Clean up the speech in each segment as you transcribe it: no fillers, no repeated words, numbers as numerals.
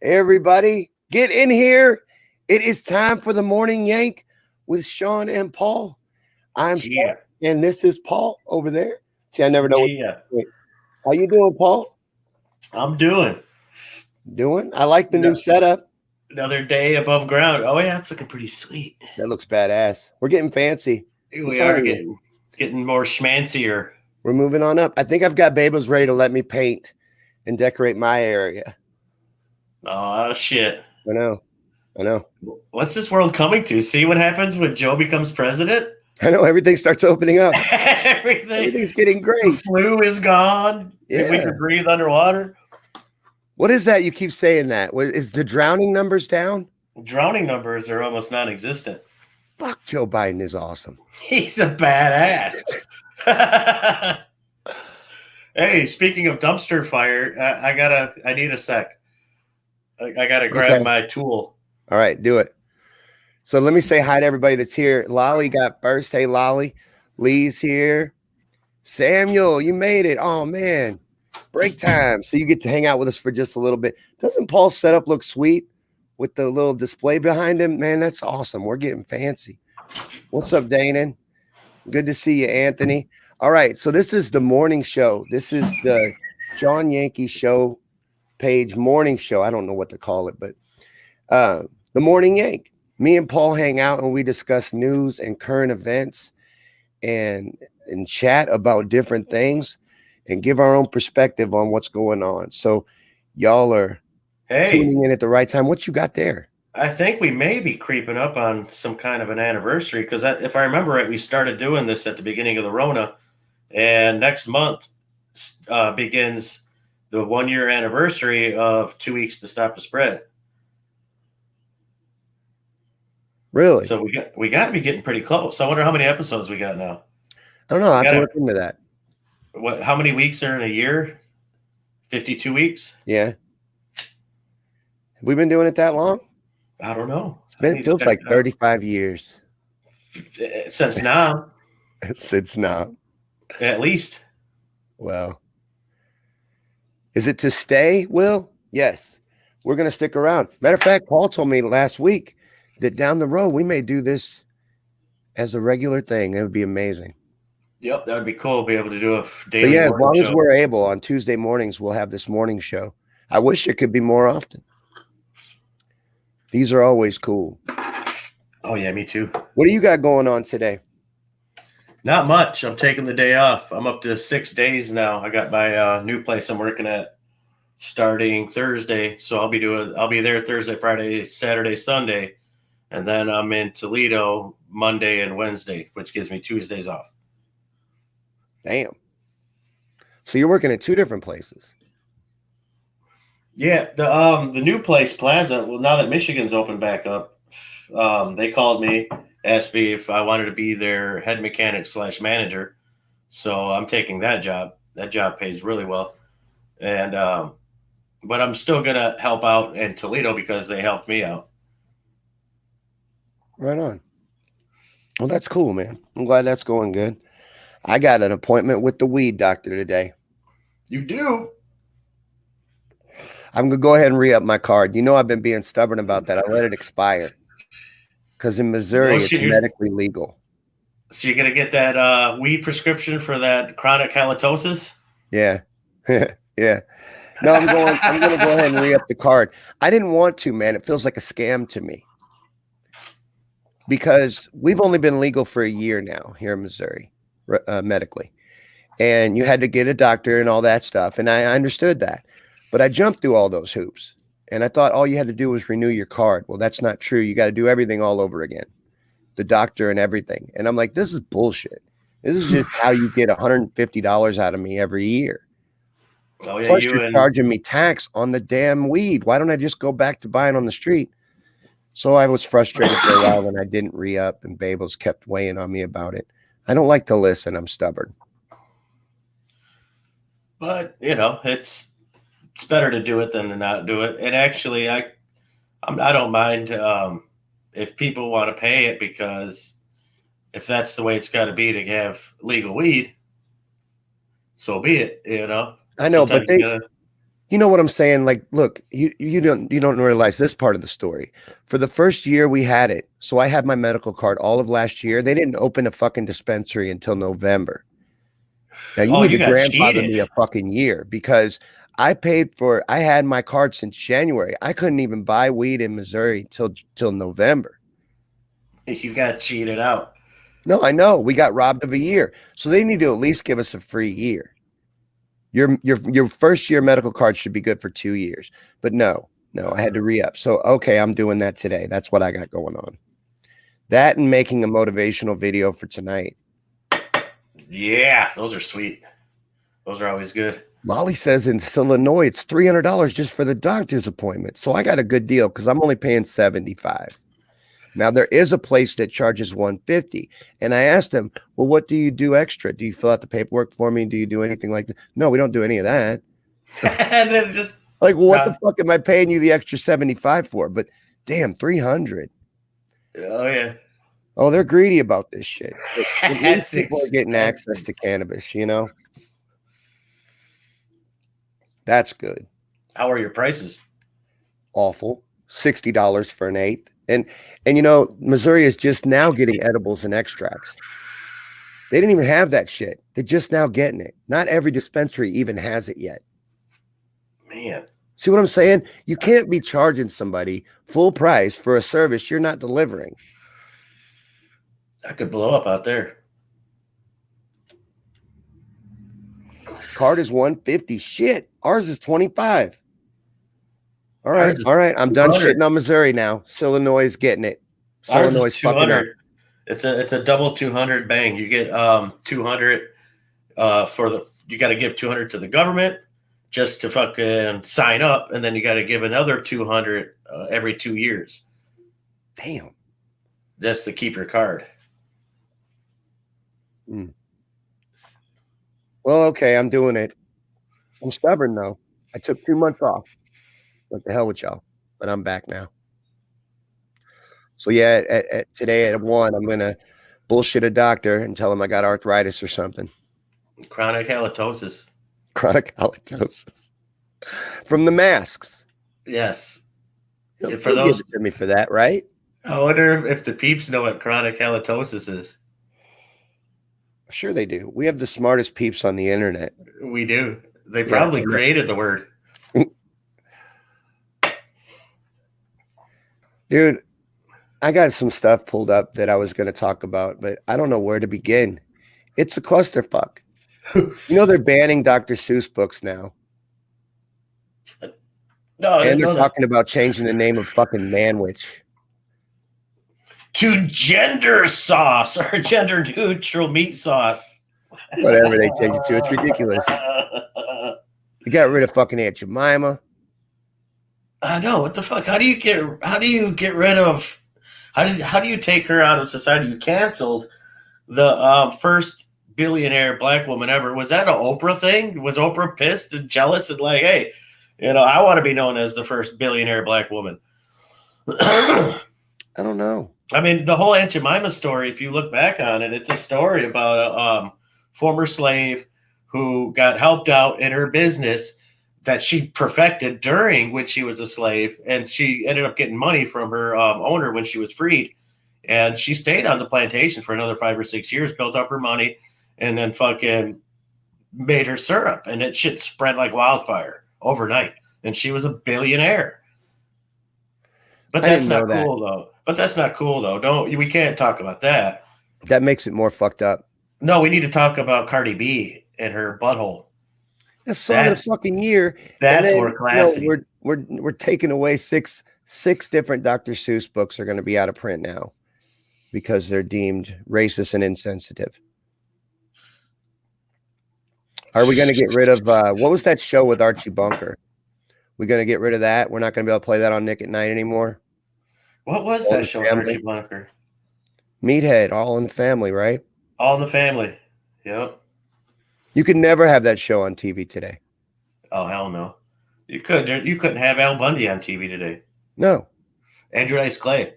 Everybody, get in here. It is time for the Morning Yank with Shawn and Paul. I'm Shawn, and this is Paul over there. See, I never know. Wait, how you doing, Paul? I'm doing. I like the new setup. Another day above ground. Oh yeah, it's looking pretty sweet. That looks badass. We're getting fancy. We are getting more schmancier. We're moving on up. I think I've got Babos ready to let me paint and decorate my area. Oh shit. I know. What's this world coming to? See what happens when Joe becomes president? I know, everything starts opening up. Everything's getting great. The flu is gone. Yeah. We can breathe underwater. What is that? You keep saying that. Is the drowning numbers down? Drowning numbers are almost non-existent. Fuck, Joe Biden is awesome. He's a badass. Hey, speaking of dumpster fire, I need a sec. I gotta grab my tool. All right, do it. So let me say hi to everybody that's here. Lolly got first. Hey, Lolly. Lee's here. Samuel, you made it. Oh, man. Break time. So you get to hang out with us for just a little bit. Doesn't Paul's setup look sweet with the little display behind him? Man, that's awesome. We're getting fancy. What's up, Danon? Good to see you, Anthony. All right, so this is the morning show. This is the John Yankee Show page morning show. I don't know what to call it, but the Morning Yank. Me and Paul hang out and we discuss news and current events and chat about different things and give our own perspective on what's going on. So y'all are tuning in at the right time. What you got there? I think we may be creeping up on some kind of an anniversary because if I remember right, we started doing this at the beginning of the Rona, and next month begins the 1 year anniversary of 2 weeks to stop the spread. Really? So we got to be getting pretty close. I wonder how many episodes we got now. I don't know. I have to look into that. How many weeks are in a year? 52 weeks? Yeah. Have we been doing it that long? I don't know. It feels like 35 years. Since now. Since now. At least. Well. Is it to stay, Will? Yes. We're going to stick around. Matter of fact, Paul told me last week that down the road, we may do this as a regular thing. It would be amazing. Yep, that would be cool. Be able to do a daily. But yeah, as long as we're able on Tuesday mornings, we'll have this morning show. I wish it could be more often. These are always cool. Oh yeah, me too. What do you got going on today? Not much. I'm taking the day off. I'm up to 6 days now. I got my new place I'm working at starting Thursday, so I'll be there Thursday, Friday, Saturday, Sunday, and then I'm in Toledo Monday and Wednesday, which gives me Tuesdays off. Damn. So you're working at two different places. Yeah, the new place, Plaza. Well, now that Michigan's opened back up, they called me, asked me if I wanted to be their head mechanic / manager. So I'm taking that job. That job pays really well, and but I'm still gonna help out in Toledo because they helped me out. Right on. Well, that's cool, man. I'm glad that's going good. I got an appointment with the weed doctor today. You do? I'm going to go ahead and re-up my card. You know I've been being stubborn about that. I let it expire. Because in Missouri, it's medically legal. So you're going to get that weed prescription for that chronic halitosis? Yeah. Yeah. No, I'm going to go ahead and re-up the card. I didn't want to, man. It feels like a scam to me. Because we've only been legal for a year now here in Missouri, medically. And you had to get a doctor and all that stuff. And I understood that. But I jumped through all those hoops. And I thought all you had to do was renew your card. Well, that's not true. You got to do everything all over again. The doctor and everything. And I'm like, this is bullshit. This is just how you get $150 out of me every year. Oh, yeah, Plus, you're charging me tax on the damn weed. Why don't I just go back to buying on the street? So I was frustrated for a while when I didn't re-up, and Babels kept weighing on me about it. I don't like to listen. I'm stubborn. But, you know, it's better to do it than to not do it. And actually, I don't mind if people want to pay it, because if that's the way it's got to be to have legal weed, so be it, you know. I know, but You know what I'm saying? Like, look, you don't realize this part of the story. For the first year we had it, so I had my medical card all of last year. They didn't open a fucking dispensary until November. Now you Oh, need you to got grandfather me cheated. a fucking year because I had my card since January. I couldn't even buy weed in Missouri till November. You got cheated out. No, I know. We got robbed of a year. So they need to at least give us a free year. Your first year medical card should be good for 2 years. But no, I had to re-up. So okay, I'm doing that today. That's what I got going on. That and making a motivational video for tonight. Yeah, those are sweet. Those are always good. Lolly says in Illinois it's $300 just for the doctor's appointment. So I got a good deal because I'm only paying $75. Now there is a place that charges $150, and I asked him, "Well, what do you do extra? Do you fill out the paperwork for me? Do you do anything like that?" No, we don't do any of that. And then just Like, well, what the fuck am I paying you the extra 75 for? But damn, 300. oh yeah. Oh, they're greedy about this shit. At least That's people are getting expensive. access to cannabis, you know? That's good. How are your prices? Awful. $60 for an eighth. And you know, Missouri is just now getting edibles and extracts. They didn't even have that shit. They're just now getting it. Not every dispensary even has it yet. Man. See what I'm saying? You can't be charging somebody full price for a service you're not delivering. That could blow up out there. Card is 150. Shit. Ours is 25. All right. I'm done shitting on Missouri now. Illinois is getting it. Illinois is fucking up. It's a double 200 bang. You get 200 you got to give 200 to the government just to fucking sign up, and then you got to give another 200 every 2 years. Damn. That's to keep your card. Well, okay, I'm doing it. I'm stubborn though. I took 2 months off. What the hell with y'all? But I'm back now. So yeah, today at 1, I'm gonna bullshit a doctor and tell him I got arthritis or something. Chronic halitosis. Chronic halitosis. From the masks. Yes. He'll give it to me for that, right? I wonder if the peeps know what chronic halitosis is. Sure they do. We have the smartest peeps on the internet. We do. They probably created the word. Dude, I got some stuff pulled up that I was going to talk about, but I don't know where to begin. It's a clusterfuck. You know they're banning Dr. Seuss books now. No, and they're talking about changing the name of fucking Manwich to gender sauce or gender neutral meat sauce. Whatever they change it to, it's ridiculous. You got rid of fucking Aunt Jemima. I know, what the fuck? How do you get rid of? How do you take her out of society? You canceled the first billionaire black woman ever. Was that an Oprah thing? Was Oprah pissed and jealous and like, hey, I want to be known as the first billionaire black woman? I don't know. I mean, the whole Aunt Jemima story, if you look back on it, it's a story about a former slave who got helped out in her business that she perfected during when she was a slave. And she ended up getting money from her owner when she was freed. And she stayed on the plantation for another 5 or 6 years, built up her money, and then fucking made her syrup. And it shit spread like wildfire overnight. And she was a billionaire. But that's not cool, though. But that's not cool, though. We can't talk about that. That makes it more fucked up. No, we need to talk about Cardi B and her butthole. That's song of the fucking year. That's more classy. We're taking away six different Dr. Seuss books are going to be out of print now because they're deemed racist and insensitive. Are we going to get rid of what was that show with Archie Bunker? We're going to get rid of that. We're not going to be able to play that on Nick at Night anymore. What was that show with Archie Bunker? Meathead, All in the Family, right? All in the Family. Yep. You could never have that show on TV today. Oh, hell no. You couldn't have Al Bundy on TV today. No. Andrew Dice Clay.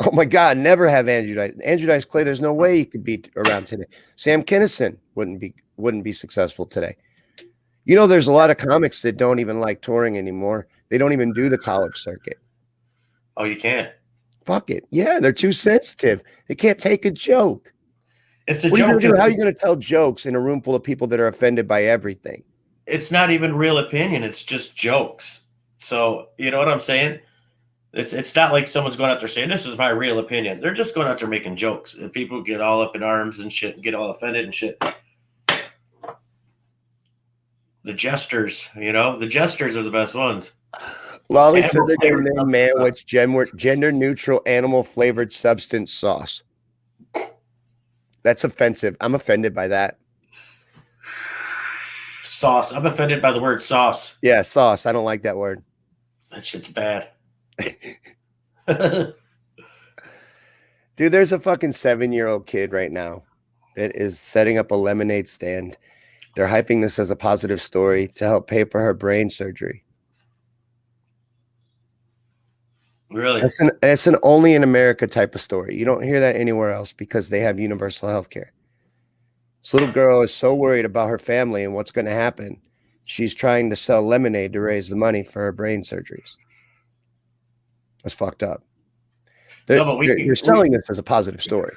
Oh my God, never have Andrew Dice Clay. There's no way he could be around today. Sam Kinison wouldn't be successful today. You know, there's a lot of comics that don't even like touring anymore. They don't even do the college circuit. Oh, you can't. Fuck it. Yeah, they're too sensitive. They can't take a joke. It's a What are you joke. going to do? How are you going to tell jokes in a room full of people that are offended by everything? It's not even real opinion. It's just jokes. So you know what I'm saying? It's not like someone's going out there saying this is my real opinion. They're just going out there making jokes, and people get all up in arms and shit, and get all offended and shit. The jesters, the jesters are the best ones. Lolly said they're going to name man what's gender neutral animal flavored substance sauce. That's offensive. I'm offended by that. Sauce. I'm offended by the word sauce. Yeah, sauce. I don't like that word. That shit's bad. Dude, there's a fucking 7-year-old kid right now that is setting up a lemonade stand. They're hyping this as a positive story to help pay for her brain surgery. Really? It's an only in America type of story. You don't hear that anywhere else because they have universal health care. This little girl is so worried about her family and what's going to happen. She's trying to sell lemonade to raise the money for her brain surgeries. That's fucked up. You're selling this as a positive story.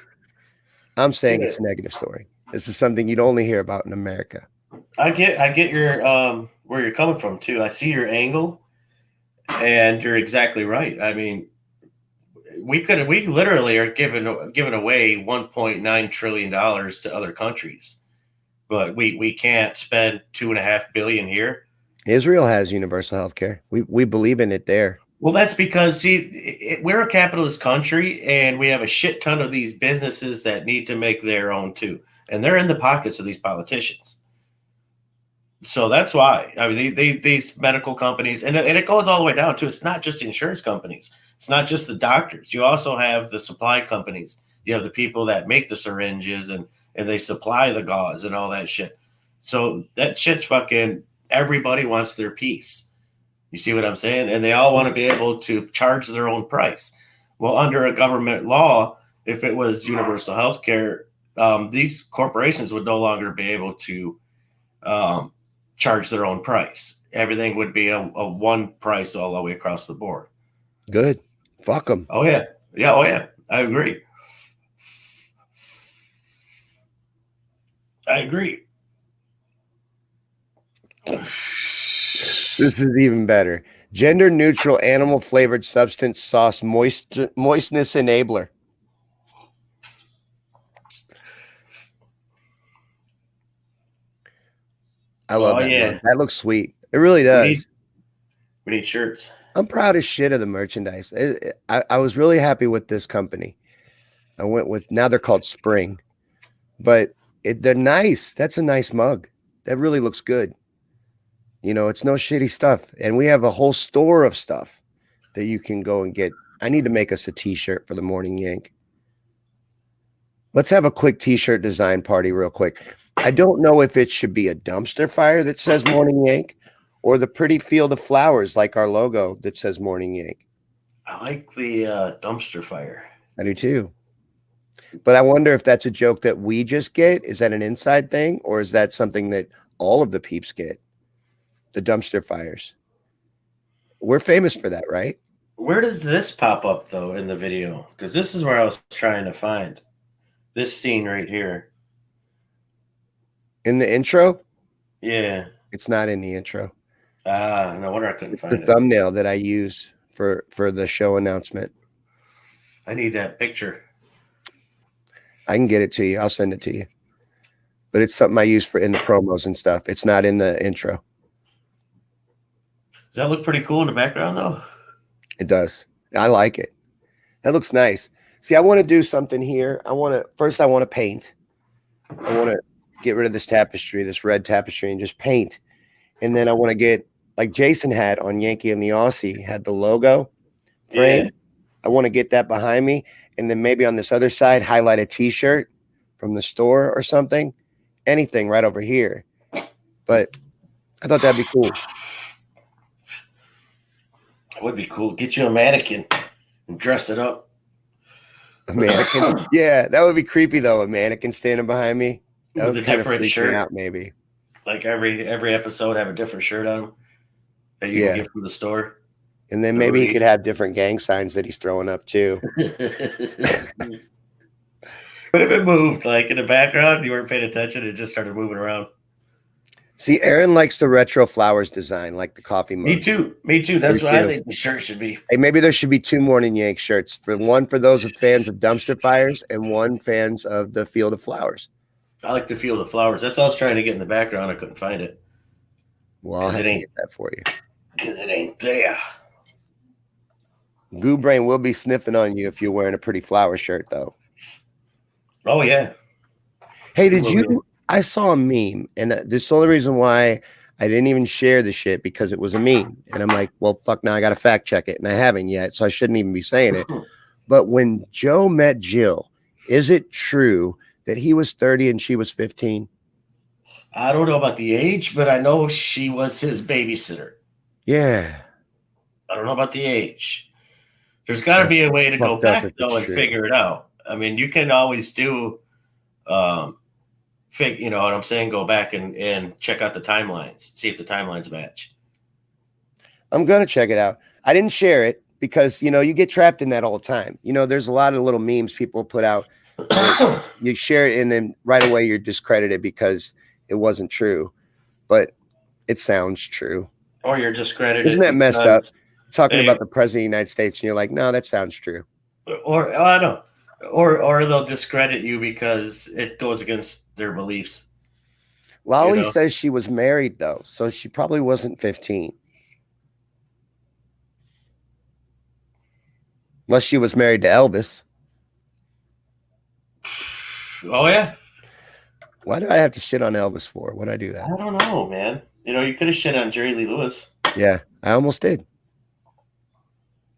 I'm saying it's a negative story. This is something you'd only hear about in America. I get your where you're coming from too. I see your angle, and you're exactly right. I mean, we literally are giving away $1.9 trillion to other countries, but we can't spend $2.5 billion here. Israel has universal health care. We believe in it there. Well, that's because, we're a capitalist country, and we have a shit ton of these businesses that need to make their own too, and they're in the pockets of these politicians. So that's why. I mean, these medical companies, and it goes all the way down to, it's not just insurance companies. It's not just the doctors. You also have the supply companies. You have the people that make the syringes and they supply the gauze and all that shit. So that shit's fucking, everybody wants their piece. You see what I'm saying? And they all want to be able to charge their own price. Well, under a government law, if it was universal health care, these corporations would no longer be able to charge their own price. Everything would be a one price all the way across the board. Good. Fuck them. Oh, yeah. Yeah. Oh, yeah. I agree. This is even better. Gender neutral animal flavored substance sauce moistness enabler. I love that. Yeah. That looks sweet. It really does. We need shirts. I'm proud as shit of the merchandise. I was really happy with this company. I went with, now they're called Spring, but they're nice. That's a nice mug. That really looks good. You know, it's no shitty stuff. And we have a whole store of stuff that you can go and get. I need to make us a t-shirt for the Morning Yank. Let's have a quick t-shirt design party real quick. I don't know if it should be a dumpster fire that says Morning Yank or the pretty field of flowers like our logo that says Morning Yank. I like the dumpster fire. I do too. But I wonder if that's a joke that we just get. Is that an inside thing, or is that something that all of the peeps get? The dumpster fires. We're famous for that, right? Where does this pop up, though, in the video? Because this is where I was trying to find this scene right here. In the intro? Yeah. It's not in the intro. No wonder I couldn't find it. It's the thumbnail that I use for the show announcement. I need that picture. I can get it to you. I'll send it to you. But it's something I use for in the promos and stuff. It's not in the intro. Does that look pretty cool in the background, though? It does. I like it. That looks nice. See, I want to do something here. I want to paint. I want to get rid of this tapestry, this red tapestry, and just paint. And then I want to get, like Jason had on Yankee and the Aussie, had the logo frame. Yeah. I want to get that behind me. And then maybe on this other side, highlight a t-shirt from the store or something. Anything right over here. But I thought that'd be cool. It would be cool. Get you a mannequin and dress it up. A mannequin? Yeah, that would be creepy, though. A mannequin standing behind me. That would kind of freak me out, maybe. Like every episode have a different shirt on that you Yeah. can get from the store. And then The maybe he Rudy. could have different gang signs that he's throwing up too. But if it moved, like in the background, you weren't paying attention, it just started moving around. See, Aaron likes the retro flowers design, like the coffee mug. Me too. That's Me what I too. think the shirt should be. Hey, maybe there should be 2 Morning Yank shirts. One for those of fans of dumpster fires and one fans of the Field of Flowers. I like to feel the flowers. That's all I was trying to get in the background. I couldn't find it. Well, I'll have to get that for you. Because it ain't there. Goo Brain will be sniffing on you if you're wearing a pretty flower shirt, though. Oh, yeah. Hey, I saw a meme, and this is the only reason why I didn't even share the shit, because it was a meme. And I'm like, well, fuck, now I got to fact check it. And I haven't yet, so I shouldn't even be saying it. But when Joe met Jill, is it true that he was 30 and she was 15? I don't know about the age, but I know she was his babysitter. Yeah. I don't know about the age. There's got to be a way to go back, though, and figure it out. I mean, you can always do, you know what I'm saying? Go back and check out the timelines, see if the timelines match. I'm going to check it out. I didn't share it because, you get trapped in that all the time. There's a lot of little memes people put out. You share it and then right away you're discredited because it wasn't true, but it sounds true. Or you're discredited. Isn't that messed up? Talking about the president of the United States and you're like, no, that sounds true. Or I know. Or they'll discredit you because it goes against their beliefs. Lolly says she was married, though, so she probably wasn't 15. Unless she was married to Elvis. Oh, yeah. Why do I have to shit on Elvis for? Why'd I do that? I don't know, man. You could have shit on Jerry Lee Lewis. Yeah, I almost did.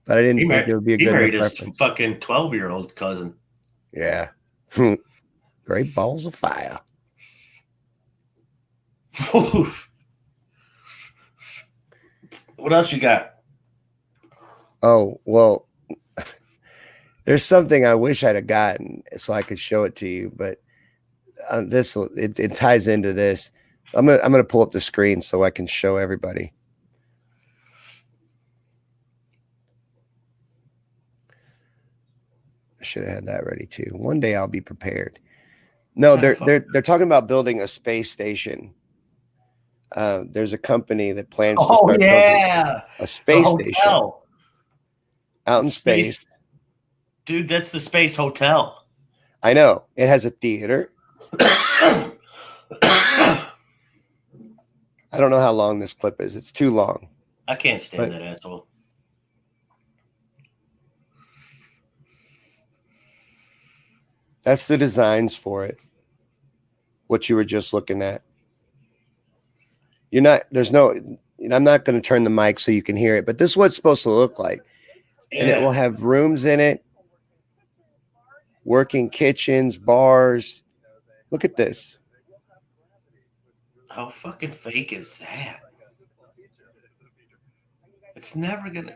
But I didn't think it would be a good reference. He married his fucking 12-year-old cousin. Yeah. Great balls of fire. What else you got? Oh, well, there's something I wish I'd have gotten so I could show it to you, but it ties into this. I'm gonna pull up the screen so I can show everybody. I should have had that ready too. One day I'll be prepared. No, they're talking about building a space station. There's a company that plans to start building a space station out in space. Dude, that's the Space Hotel. I know. It has a theater. I don't know how long this clip is. It's too long. I can't stand that asshole. That's the designs for it. What you were just looking at. I'm not going to turn the mic so you can hear it, but this is what it's supposed to look like. Yeah. And it will have rooms in it, working kitchens, bars. Look at this. How fucking fake is that? It's never going to.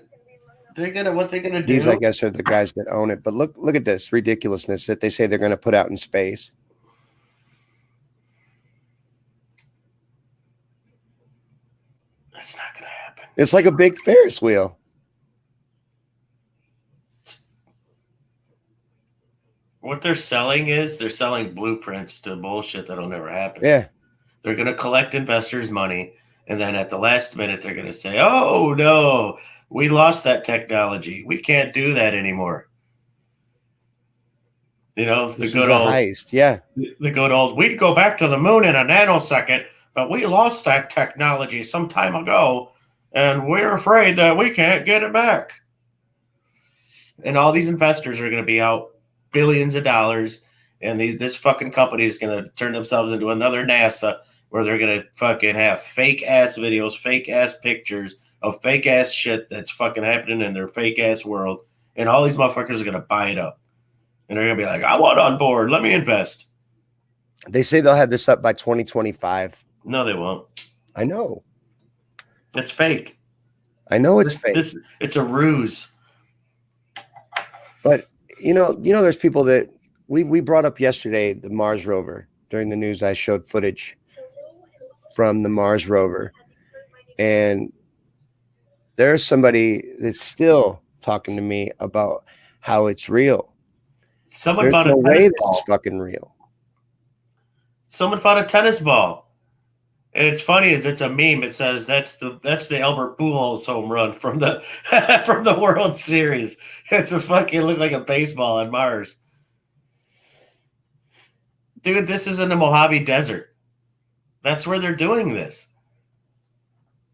What they're gonna do? These, I guess, are the guys that own it. But look at this ridiculousness that they say they're going to put out in space. That's not going to happen. It's like a big Ferris wheel. What they're selling blueprints to bullshit that'll never happen. Yeah. They're going to collect investors' money, and then at the last minute, they're going to say, "Oh no, we lost that technology. We can't do that anymore." The good old heist. Yeah. The good old, we'd go back to the moon in a nanosecond, but we lost that technology some time ago, and we're afraid that we can't get it back. And all these investors are going to be out billions of dollars, and this fucking company is going to turn themselves into another NASA, where they're going to fucking have fake-ass videos, fake-ass pictures of fake-ass shit that's fucking happening in their fake-ass world, and all these motherfuckers are going to buy it up. And they're going to be like, I want on board. Let me invest. They say they'll have this up by 2025. No, they won't. I know. It's fake. I know it's fake. It's a ruse. But, there's people that we brought up yesterday, the Mars rover. During the news, I showed footage. from the Mars rover. And there's somebody that's still talking to me about how it's real. Someone There's found no a way tennis this ball. is fucking real. Someone found a tennis ball. And it's funny is it's a meme. It says that's the Albert Pujols home run from the from the World Series. It's a fucking look like a baseball on Mars. Dude, this is in the Mojave Desert. That's where they're doing this.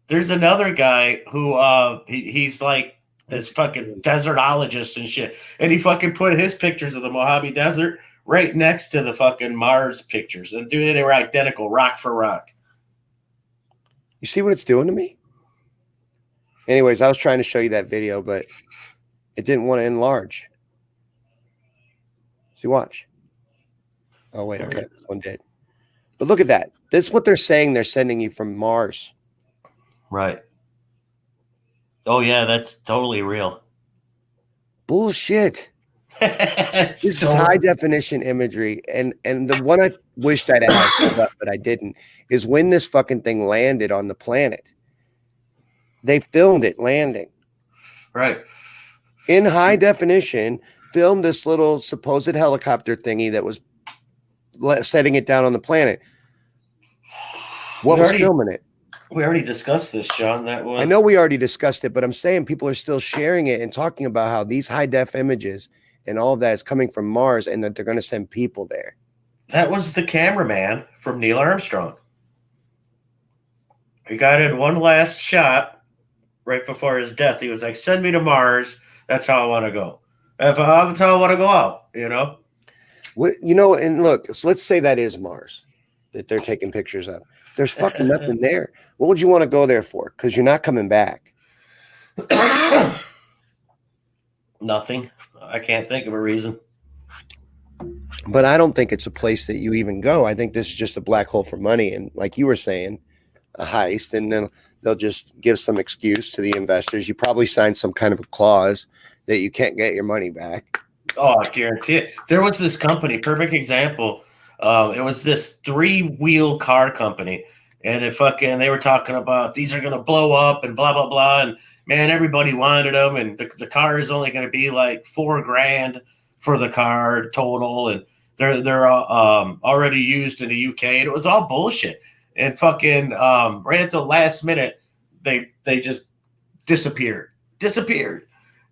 There's another guy who he's like this fucking desertologist and shit. And he fucking put his pictures of the Mojave Desert right next to the fucking Mars pictures. And dude, they were identical, rock for rock. You see what it's doing to me? Anyways, I was trying to show you that video, but it didn't want to enlarge. See, watch. Oh, wait, okay, this one did. But look at that. This is what they're saying they're sending you from Mars. Right. Oh, yeah, that's totally real. Bullshit. This is high definition imagery. And the one I wished I'd had, but I didn't, is when this fucking thing landed on the planet. They filmed it landing. Right. In high definition, filmed this little supposed helicopter thingy that was setting it down on the planet. What was filming it? We already discussed this, Shawn. I know we already discussed it, but I'm saying people are still sharing it and talking about how these high def images and all of that is coming from Mars and that they're going to send people there. That was the cameraman from Neil Armstrong. He got in one last shot right before his death. He was like, send me to Mars. That's how I want to go. That's how I want to go out, you know? And look, so let's say that is Mars that they're taking pictures of. There's fucking nothing there. What would you want to go there for? Because you're not coming back. Nothing. I can't think of a reason. But I don't think it's a place that you even go. I think this is just a black hole for money. And like you were saying, a heist. And then they'll just give some excuse to the investors. You probably signed some kind of a clause that you can't get your money back. Oh, I guarantee it. There was this company, perfect example. It was this 3-wheel car company, and they were talking about these are going to blow up and blah, blah, blah. And man, everybody wanted them. And the car is only going to be like $4,000 for the car total. And they're already used in the UK. And it was all bullshit. And fucking right at the last minute, they just disappeared.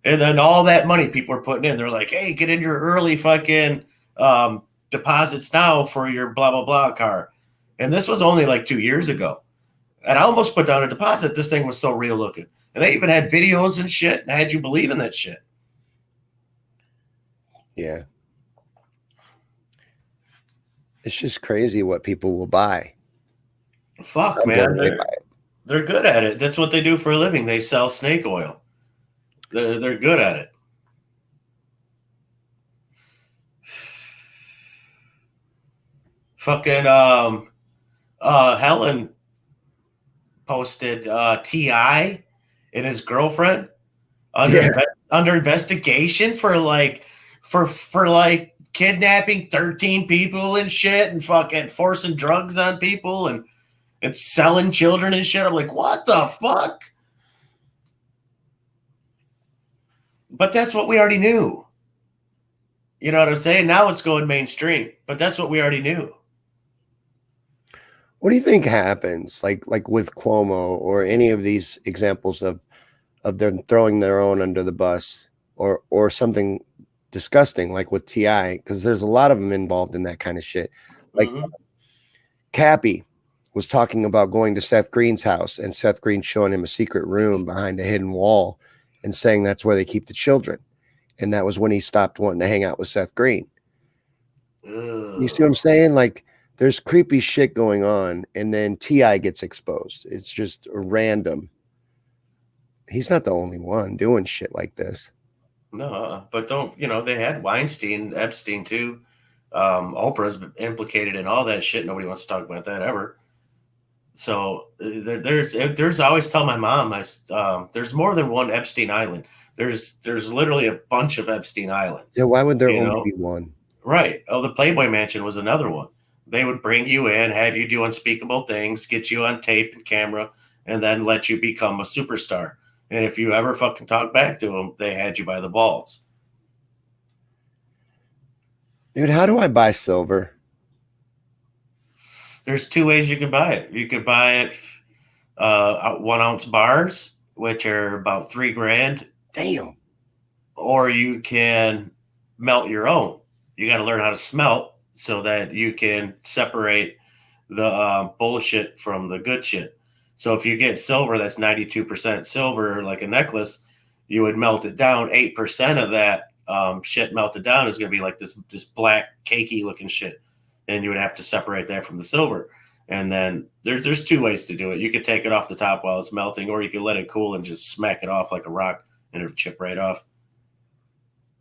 And then all that money people are putting in, they're like, hey, get in your early fucking deposits now for your blah, blah, blah car. And this was only like 2 years ago. And I almost put down a deposit. This thing was so real looking. And they even had videos and shit and had you believe in that shit. Yeah. It's just crazy what people will buy. Fuck, man. They're good at it. That's what they do for a living. They sell snake oil. They're good at it. Fucking Helen posted T.I. and his girlfriend under investigation for kidnapping 13 people and shit and fucking forcing drugs on people and selling children and shit. I'm like, what the fuck? But that's what we already knew. You know what I'm saying? Now it's going mainstream, but that's what we already knew. What do you think happens, like with Cuomo or any of these examples of them throwing their own under the bus, or something disgusting like with T.I., because there's a lot of them involved in that kind of shit. Like Cappy was talking about going to Seth Green's house and Seth Green showing him a secret room behind a hidden wall and saying that's where they keep the children. And that was when he stopped wanting to hang out with Seth Green. You see what I'm saying? Like, there's creepy shit going on, and then T.I. gets exposed. It's just random. He's not the only one doing shit like this. No, but they had Weinstein, Epstein too. Oprah's implicated in all that shit. Nobody wants to talk about that ever. So there's I always tell my mom, there's more than one Epstein Island. There's literally a bunch of Epstein Islands. Yeah, why would there only be one? Right. Oh, the Playboy Mansion was another one. They would bring you in, have you do unspeakable things, get you on tape and camera, and then let you become a superstar. And if you ever fucking talk back to them, they had you by the balls. Dude, how do I buy silver? There's two ways you can buy it. You could buy it 1 ounce bars, which are about $3,000. Damn. Or you can melt your own. You got to learn how to smelt so that you can separate the bullshit from the good shit. So if you get silver that's 92% silver, like a necklace, you would melt it down. 8% of that shit melted down is going to be like this black cakey looking shit, and you would have to separate that from the silver. And then there's two ways to do it. You could take it off the top while it's melting, or you could let it cool and just smack it off like a rock, and it'll chip right off.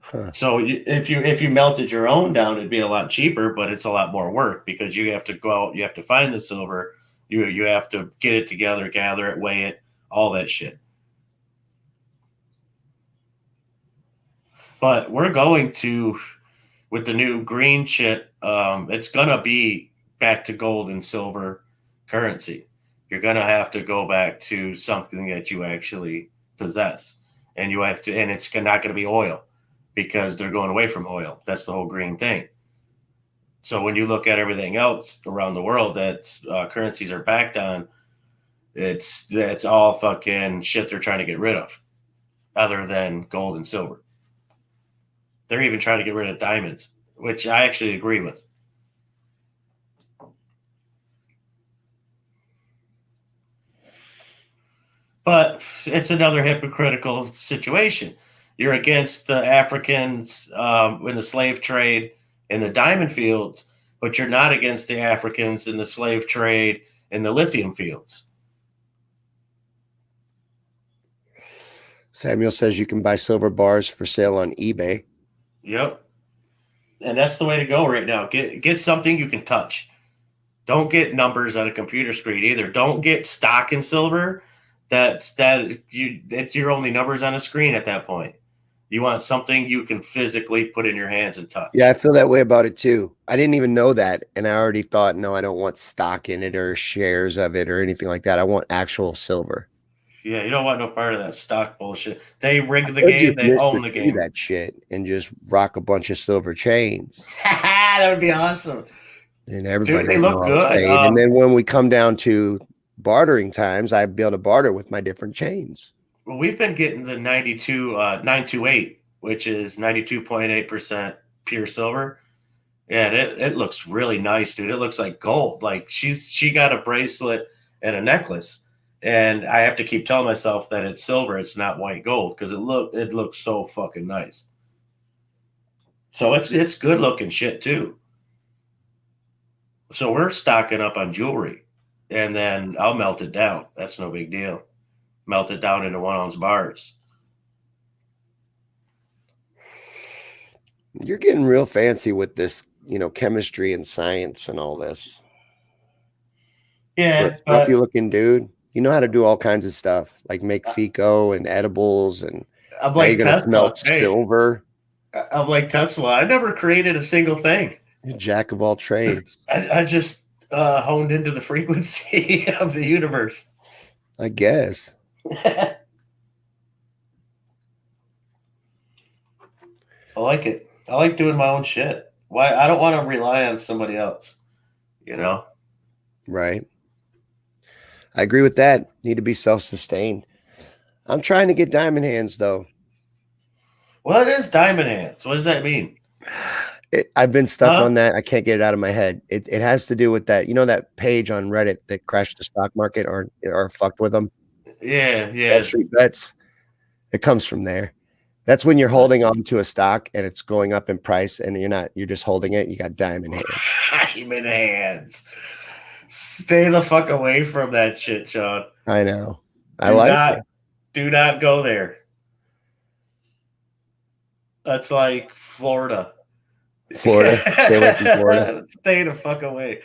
Huh. So if you melted your own down, it'd be a lot cheaper, but it's a lot more work because you have to go out, you have to find the silver, you have to get it together, gather it, weigh it, all that shit. But we're going to, with the new green shit, it's gonna be back to gold and silver currency. You're gonna have to go back to something that you actually possess, and you have to, and it's not going to be oil, because they're going away from oil. That's the whole green thing. So when you look at everything else around the world that currencies are backed on, it's all fucking shit they're trying to get rid of, other than gold and silver. They're even trying to get rid of diamonds, which I actually agree with. But it's another hypocritical situation. You're against the Africans in the slave trade in the diamond fields, but you're not against the Africans in the slave trade in the lithium fields. Samuel says you can buy silver bars for sale on eBay. Yep. And that's the way to go right now. Get something you can touch. Don't get numbers on a computer screen either. Don't get stock in silver. It's your only numbers on a screen at that point. You want something you can physically put in your hands and touch. Yeah, I feel that way about it too. I didn't even know that. And I already thought, no, I don't want stock in it or shares of it or anything like that. I want actual silver. Yeah, you don't want no part of that stock bullshit. They rigged the Or game. just They own Mr. the T game. that shit and just rock a bunch of silver chains. That would be awesome. And everybody Dude, they look good. And then when we come down to bartering times, I'd be able to barter with my different chains. Well, we've been getting the 928, which is 92.8% pure silver. Yeah, it looks really nice, dude. It looks like gold. Like she got a bracelet and a necklace, and I have to keep telling myself that it's silver, it's not white gold, because it looks so fucking nice. So it's good looking shit too. So we're stocking up on jewelry, and then I'll melt it down. That's no big deal. Melt it down into 1 ounce bars. You're getting real fancy with this, chemistry and science and all this. Yeah, Fluffy looking dude. You know how to do all kinds of stuff, like make FICO and edibles, and I'm now you're like gonna Tesla. melt Hey, silver. I'm like Tesla. I never created a single thing. You're a jack of all trades. I just honed into the frequency of the universe. I guess. I like it. I like doing my own shit. Why? I don't want to rely on somebody else. Right. I agree with that. Need to be self-sustained. I'm trying to get diamond hands though. What is diamond hands? What does that mean? I've been stuck on that. I can't get it out of my head. It has to do with that. That page on Reddit that crashed the stock market or fucked with them. Yeah. Wall Street bets. It comes from there. That's when you're holding on to a stock and it's going up in price and you're just holding it. You got diamond hands. Diamond hands. Stay the fuck away from that shit, Shawn. I know. It. Do not go there. That's like Florida. Stay away from Florida. Stay the fuck away.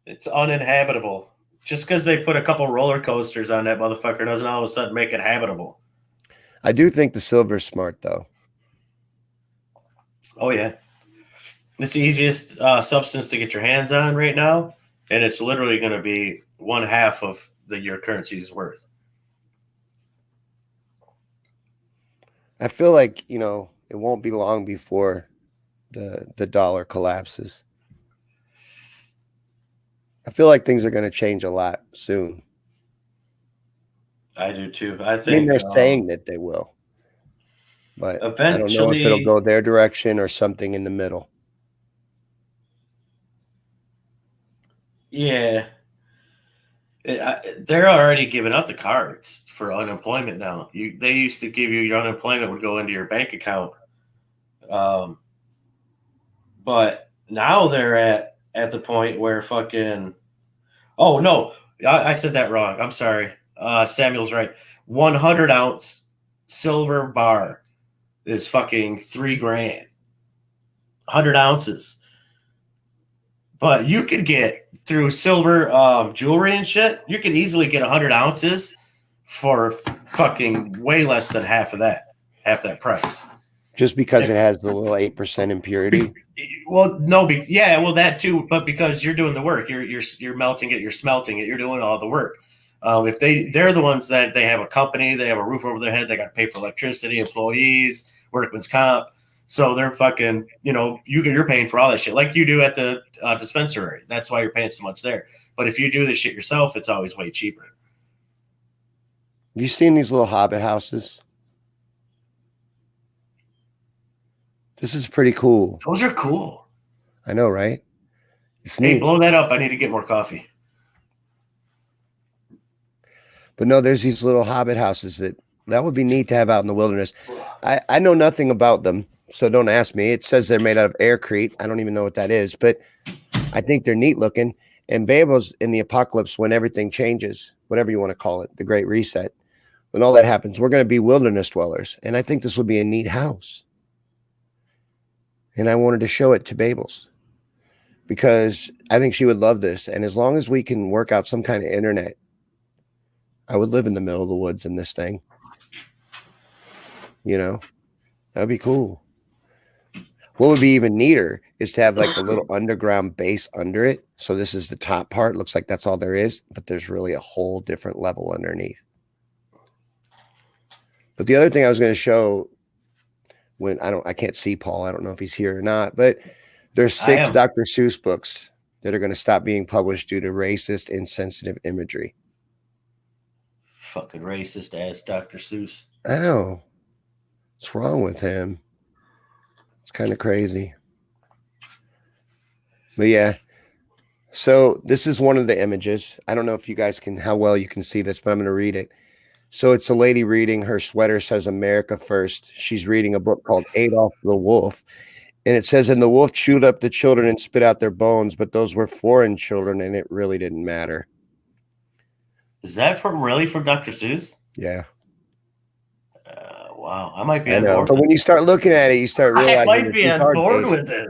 It's uninhabitable. Just because they put a couple roller coasters on that motherfucker doesn't all of a sudden make it habitable. I do think the silver's smart, though. Oh, yeah. It's the easiest substance to get your hands on right now, and it's literally going to be 1/2 of your currency's worth. I feel like, it won't be long before the dollar collapses. I feel like things are going to change a lot soon. I do too. I I mean, think they're saying that they will, but I don't know if it'll eventually, go their direction or something in the middle. yeah, they're already giving out the cards for unemployment now. They used to give you your unemployment would go into your bank account, um, but now they're at the point where fucking. Oh no, I said that wrong. I'm sorry. Samuel's right. 100-ounce silver bar is fucking $3,000. 100 ounces. But you could get through silver jewelry and shit. You could easily get 100 ounces for fucking way less than half that price. Just because it has the little 8% impurity. Well, no, that too. But because you're doing the work, you're melting it, you're smelting it, you're doing all the work. If they're the ones that they have a company, they have a roof over their head, they got to pay for electricity, employees, workman's comp. So they're fucking, you're paying for all that shit like you do at the dispensary. That's why you're paying so much there. But if you do this shit yourself, it's always way cheaper. Have you seen these little hobbit houses? This is pretty cool. Those are cool. I know, right? It's Hey, neat. blow that up. I need to get more coffee. But no, there's these little hobbit houses that would be neat to have out in the wilderness. I know nothing about them, so don't ask me. It says they're made out of aircrete. I don't even know what that is, but I think they're neat looking. And Babel's in the apocalypse, when everything changes, whatever you want to call it, the Great Reset, when all that happens, we're going to be wilderness dwellers. And I think this would be a neat house. And I wanted to show it to Babel's because I think she would love this. And as long as we can work out some kind of internet, I would live in the middle of the woods in this thing. That'd be cool. What would be even neater is to have like a little underground base under it. So this is the top part. Looks like that's all there is, but there's really a whole different level underneath. But the other thing I was going to show I can't see Paul. I don't know if he's here or not, but there's 6 Dr. Seuss books that are going to stop being published due to racist, insensitive imagery. Fucking racist ass Dr. Seuss. I know. What's wrong with him? It's kind of crazy. But yeah. So this is one of the images. I don't know if you guys how well you can see this, but I'm going to read it. So it's a lady reading. Her sweater says America First. She's reading a book called Adolf the Wolf. And it says, and the wolf chewed up the children and spit out their bones, but those were foreign children, and it really didn't matter. Is that really from Dr. Seuss? Yeah. Wow. I might be on board. But when you start looking at it, you start realizing I might be on board with it.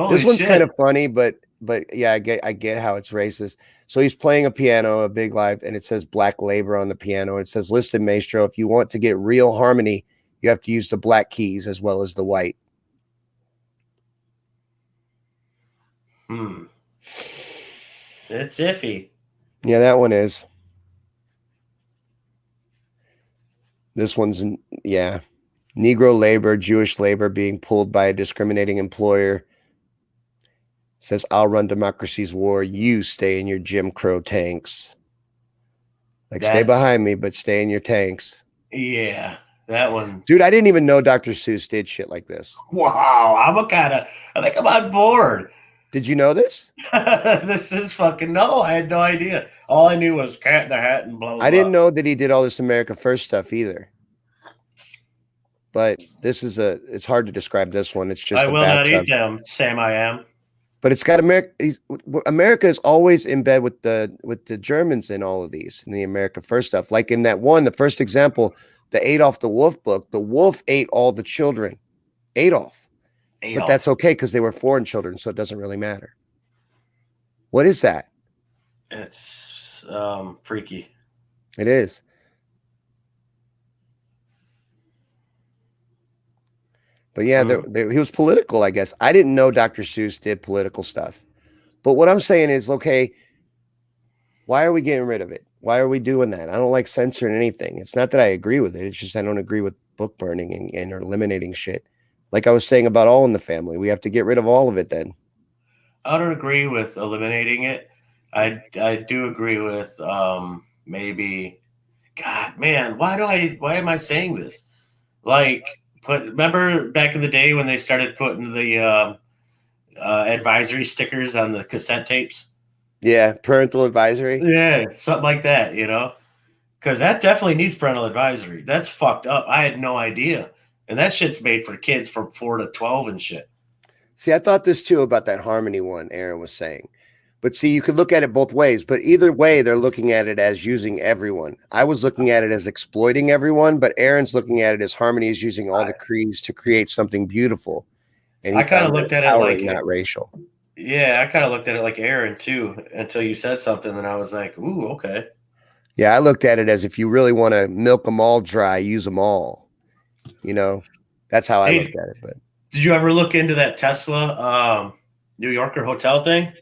This one's kind of funny, but yeah, I get how it's racist. So he's playing a piano, a big live, and it says black labor on the piano. It says, listen, maestro, if you want to get real harmony, you have to use the black keys as well as the white. It's iffy. Yeah, that one is. This one's, yeah. Negro labor, Jewish labor being pulled by a discriminating employer. It says, I'll run democracy's war. You stay in your Jim Crow tanks. Stay behind me, but stay in your tanks. Yeah, that one. Dude, I didn't even know Dr. Seuss did shit like this. Wow, I think I'm on board. Did you know this? This is fucking no. I had no idea. All I knew was Cat in the Hat and blah, blah, I didn't know that he did all this America First stuff either. But this is it's hard to describe this one. It's just I will not eat them, Sam I am. But it's got America is always in bed with the Germans in all of these, in the America First stuff. Like in that one, the first example, the Adolf the Wolf book, the wolf ate all the children. Adolf. But that's okay because they were foreign children, so it doesn't really matter. What is that? It's freaky. It is. But yeah, he was political, I guess. I didn't know Dr. Seuss did political stuff. But what I'm saying is, okay, why are we getting rid of it? Why are we doing that? I don't like censoring anything. It's not that I agree with it. It's just I don't agree with book burning and eliminating shit. Like I was saying about All in the Family, we have to get rid of all of it then. I don't agree with eliminating it. I do agree with maybe. God, man, why am I saying this? Like, remember back in the day when they started putting the advisory stickers on the cassette tapes? Yeah, parental advisory. Yeah, something like that, because that definitely needs parental advisory. That's fucked up. I had no idea, and that shit's made for kids from 4 to 12 and shit. See, I thought this too about that Harmony one Aaron was saying. But see, you could look at it both ways. But either way, they're looking at it as using everyone. I was looking at it as exploiting everyone, but Aaron's looking at it as Harmony is using all the creeds to create something beautiful. And I kind of looked at it like not racial. Yeah, I kind of looked at it like Aaron too, until you said something, and I was like, "Ooh, okay." Yeah, I looked at it as if you really want to milk them all dry, use them all. That's how I looked at it. But did you ever look into that Tesla New Yorker hotel thing?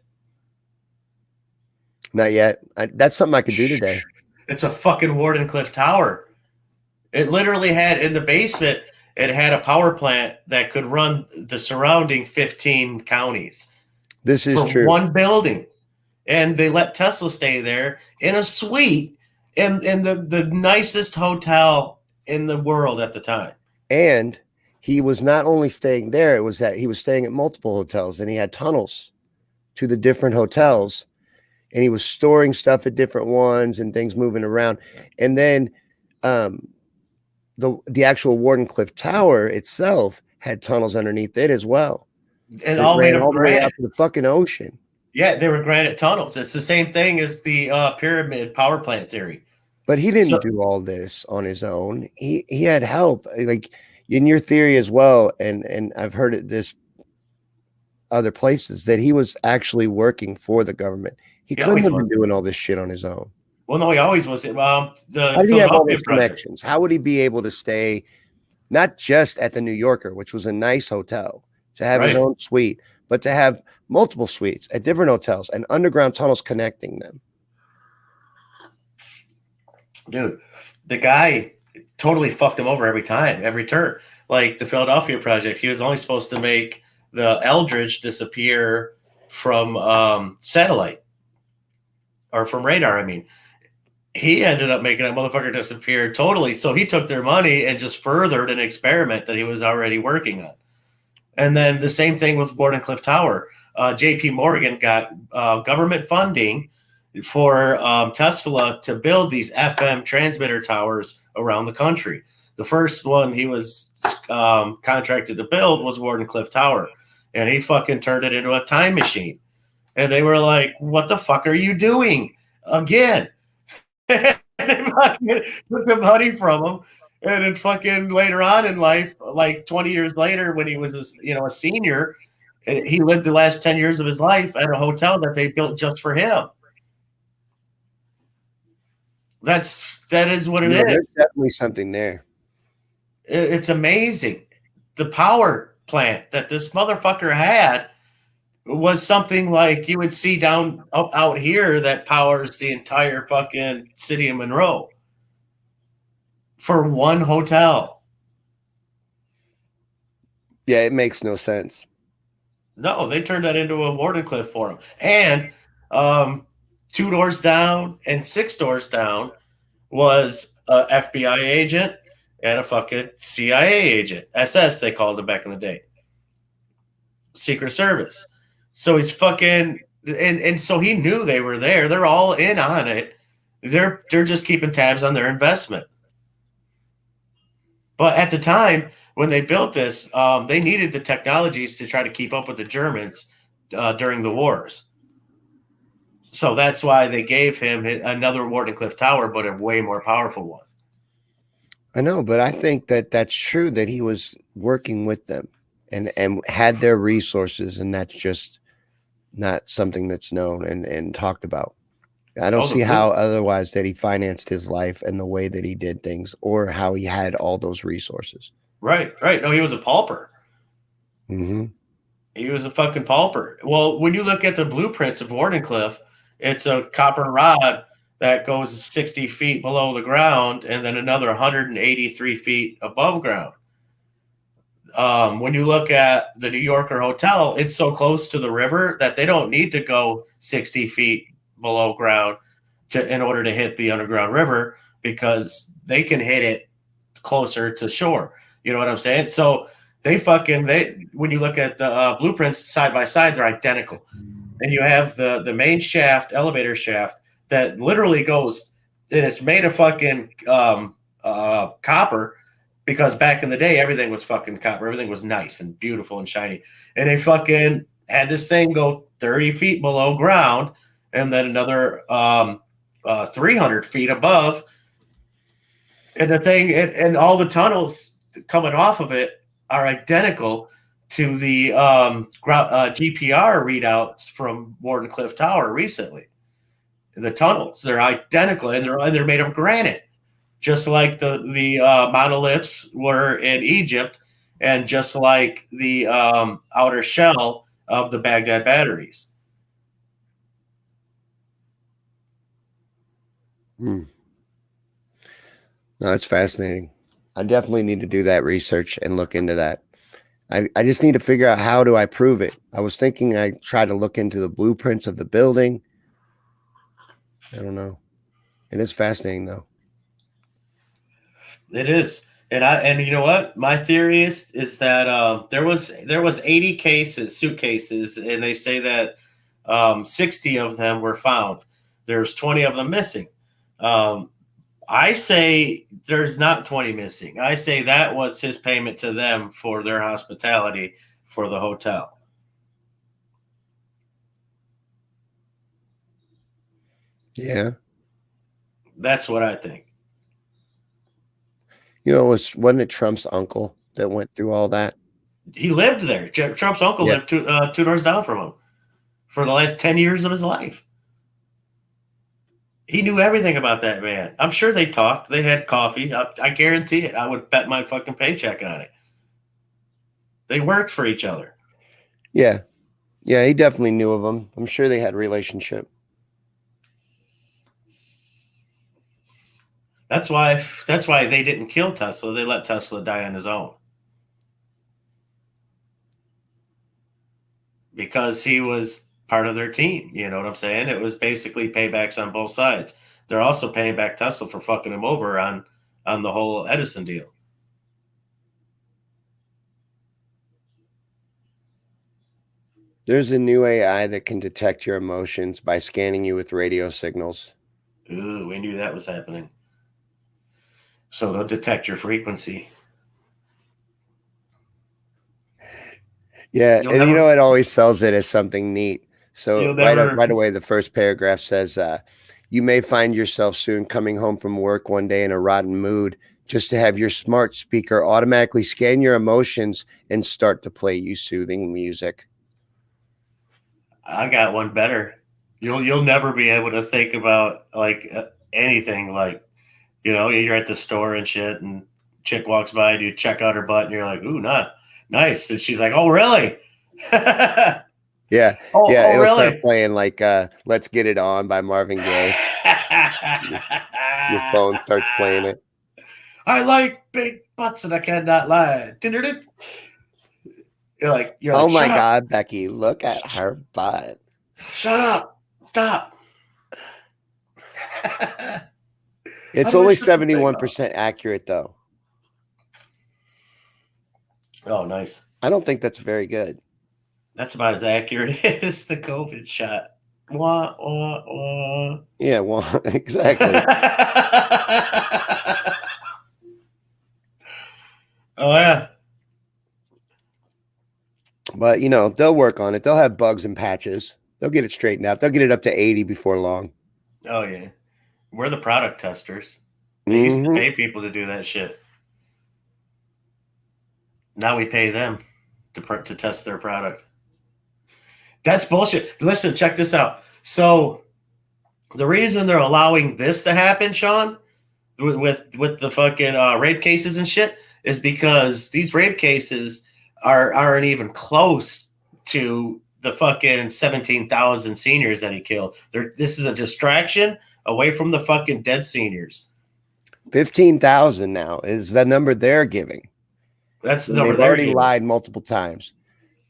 Not yet. That's something I could do today. It's a fucking Wardenclyffe Tower. It literally had in the basement. It had a power plant that could run the surrounding 15 counties. This is true. One building, and they let Tesla stay there in a suite in the nicest hotel in the world at the time. And he was not only staying there; it was that he was staying at multiple hotels, and he had tunnels to the different hotels. And he was storing stuff at different ones and things moving around. And then the actual Wardenclyffe Tower itself had tunnels underneath it as well. And all made of all the way out to the fucking ocean. Yeah, they were granite tunnels. It's the same thing as the pyramid power plant theory. But he didn't do all this on his own. He had help. Like in your theory as well, and I've heard it this other places, that he was actually working for the government. He couldn't have been doing all this shit on his own. Well, no, he always was. How did he have all those connections? How would he be able to stay not just at the New Yorker, which was a nice hotel, to have his own suite, but to have multiple suites at different hotels and underground tunnels connecting them? Dude, the guy totally fucked him over every time, every turn. Like the Philadelphia project, he was only supposed to make the Eldridge disappear from satellite. Or from radar, I mean. He ended up making that motherfucker disappear totally. So he took their money and just furthered an experiment that he was already working on. And then the same thing with Wardenclyffe Tower. J.P. Morgan got government funding for Tesla to build these FM transmitter towers around the country. The first one he was contracted to build was Wardenclyffe Tower. And he fucking turned it into a time machine. And they were like, what the fuck are you doing? Again. And they fucking took the money from him. And then fucking later on in life, like 20 years later, when he was a senior, he lived the last 10 years of his life at a hotel that they built just for him. That is what it is. There's definitely something there. It's amazing. The power plant that this motherfucker had was something like you would see down out here that powers the entire fucking city of Monroe for one hotel. Yeah, it makes no sense. No, they turned that into a Wardenclyffe for him. And 2 doors down and 6 doors down was a FBI agent and a fucking CIA agent. SS, they called him back in the day. Secret Service. So he's fucking, and so he knew they were there. They're all in on it. They're just keeping tabs on their investment. But at the time when they built this, they needed the technologies to try to keep up with the Germans during the wars. So that's why they gave him another Wardenclyffe Tower, but a way more powerful one. I know, but I think that that's true, that he was working with them and had their resources, and that's just not something that's known and talked about. I don't see how otherwise that he financed his life and the way that he did things, or how he had all those resources. Right. No, he was a pauper. Mm-hmm. He was a fucking pauper. Well, when you look at the blueprints of Wardenclyffe, it's a copper rod that goes 60 feet below the ground and then another 183 feet above ground. When you look at the New Yorker Hotel, it's so close to the river that they don't need to go 60 feet below ground in order to hit the underground river, because they can hit it closer to shore. You know what I'm saying? So when you look at the blueprints side by side, they're identical. And you have the main shaft, elevator shaft, that literally goes, and it's made of fucking copper, because back in the day, everything was fucking copper. Everything was nice and beautiful and shiny. And they fucking had this thing go 30 feet below ground and then another 300 feet above. And the thing, and all the tunnels coming off of it are identical to the GPR readouts from Wardenclyffe Tower recently. The tunnels, they're identical, and they're made of granite, just like the monoliths were in Egypt, and just like the outer shell of the Baghdad batteries. No, that's fascinating. I definitely need to do that research and look into that. I just need to figure out, how do I prove it? I was thinking I try to look into the blueprints of the building. I don't know. It is fascinating, though. It is. And you know what? My theory is that there was 80 suitcases, and they say that 60 of them were found. There's 20 of them missing. I say there's not 20 missing. I say that was his payment to them for their hospitality for the hotel. Yeah. That's what I think. You know, wasn't it Trump's uncle that went through all that? He lived there. Trump's uncle lived two doors down from him for the last 10 years of his life. He knew everything about that man. I'm sure they talked. They had coffee. I guarantee it. I would bet my fucking paycheck on it. They worked for each other. Yeah. Yeah, he definitely knew of him. I'm sure they had a relationship. That's why they didn't kill Tesla. They let Tesla die on his own. Because he was part of their team. You know what I'm saying? It was basically paybacks on both sides. They're also paying back Tesla for fucking him over on the whole Edison deal. There's a new AI that can detect your emotions by scanning you with radio signals. Ooh, we knew that was happening. So they'll detect your frequency. Yeah, and you know, it always sells it as something neat. So right away, the first paragraph says, you may find yourself soon coming home from work one day in a rotten mood, just to have your smart speaker automatically scan your emotions and start to play you soothing music. I got one better. You'll never be able to think about like anything. Like, you know, you're at the store and shit, and chick walks by and you check out her butt, and you're like, ooh, not nice. And she's like, oh, really? Yeah. Oh, yeah. It'll really? start playing like Let's Get It On by Marvin Gaye. Your phone starts playing it. I like big butts and I cannot lie. You're like, oh my God, Becky, look at her butt. Shut up. Stop. It's only 71% accurate, though. Oh, nice. I don't think that's very good. That's about as accurate as the COVID shot. Wah, wah, wah. Yeah, well, exactly. Oh, yeah. But, you know, they'll work on it. They'll have bugs and patches. They'll get it straightened out. They'll get it up to 80 before long. Oh, yeah. We're the product testers. They used to pay people to do that shit. Now we pay them to test their product. That's bullshit. Listen, check this out. So the reason they're allowing this to happen, Shawn, with the fucking rape cases and shit, is because these rape cases aren't even close to the fucking 17,000 seniors that he killed. This is a distraction away from the fucking dead seniors. 15,000 now is the number they're giving. That's the And number they've they're already giving. lied multiple times.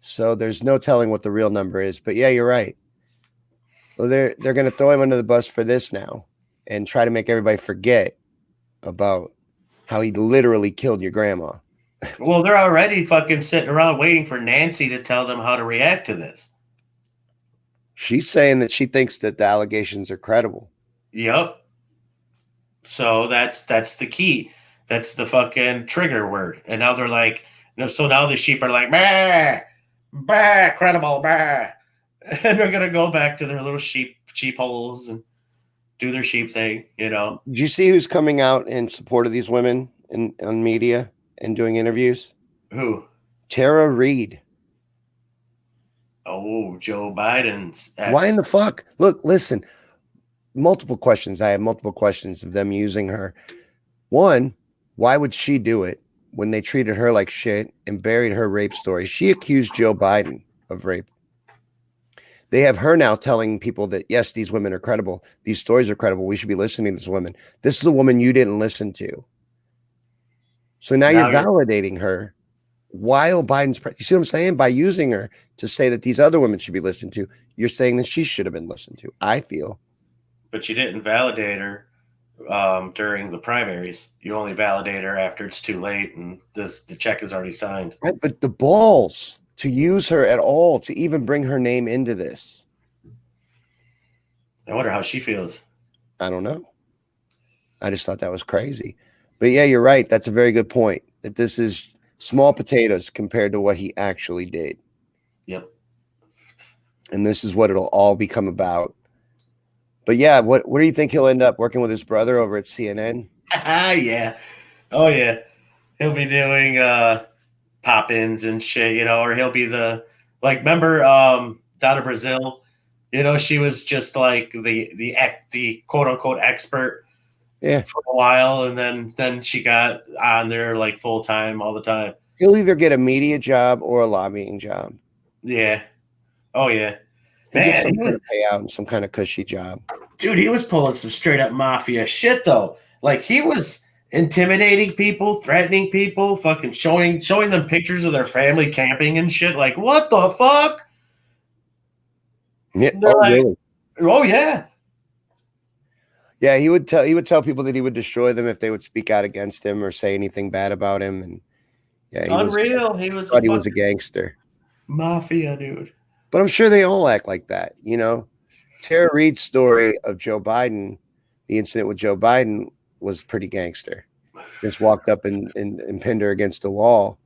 So there's no telling what the real number is. But yeah, you're right. Well, they're going to throw him under the bus for this now and try to make everybody forget about how he literally killed your grandma. Well, they're already fucking sitting around waiting for Nancy to tell them how to react to this. She's saying that she thinks that the allegations are credible. Yep. So that's the key. That's the fucking trigger word. And now they're like, so now the sheep are like, bah, bah, credible, bah. And they're gonna go back to their little sheep holes and do their sheep thing, you know. Did you see who's coming out in support of these women on media and doing interviews? Who? Tara Reid. Oh, Joe Biden's ex. Why in the fuck? Look, listen. Multiple questions. I have multiple questions of them using her. One, why would she do it when they treated her like shit and buried her rape story? She accused Joe Biden of rape. They have her now telling people that, yes, these women are credible. These stories are credible. We should be listening to this woman. This is a woman you didn't listen to. So now you're validating her while Biden's you see what I'm saying? By using her to say that these other women should be listened to, you're saying that she should have been listened to, I feel. But you didn't validate her during the primaries. You only validate her after it's too late and the check is already signed. Right, but the balls to use her at all, to even bring her name into this. I wonder how she feels. I don't know. I just thought that was crazy. But yeah, you're right. That's a very good point. That this is small potatoes compared to what he actually did. Yep. And this is what it'll all become about. But yeah, where do you think he'll end up working with his brother over at CNN? Yeah. Oh yeah. He'll be doing pop-ins and shit, you know, or he'll be remember Donna Brazil, you know, she was just like the quote unquote expert for a while, and then she got on there like full time all the time. He'll either get a media job or a lobbying job. Yeah. Oh yeah. He gets some kind of payout and some kind of cushy job. Dude, he was pulling some straight up mafia shit though. Like he was intimidating people, threatening people, fucking showing them pictures of their family camping and shit. Like, what the fuck? Yeah. Oh, like, really? Oh yeah. Yeah, he would tell people that he would destroy them if they would speak out against him or say anything bad about him. And yeah, unreal. He was a gangster. Mafia dude. But I'm sure they all act like that, you know. Tara Reid's story of Joe Biden, the incident with Joe Biden, was pretty gangster. Just walked up and pinned her against the wall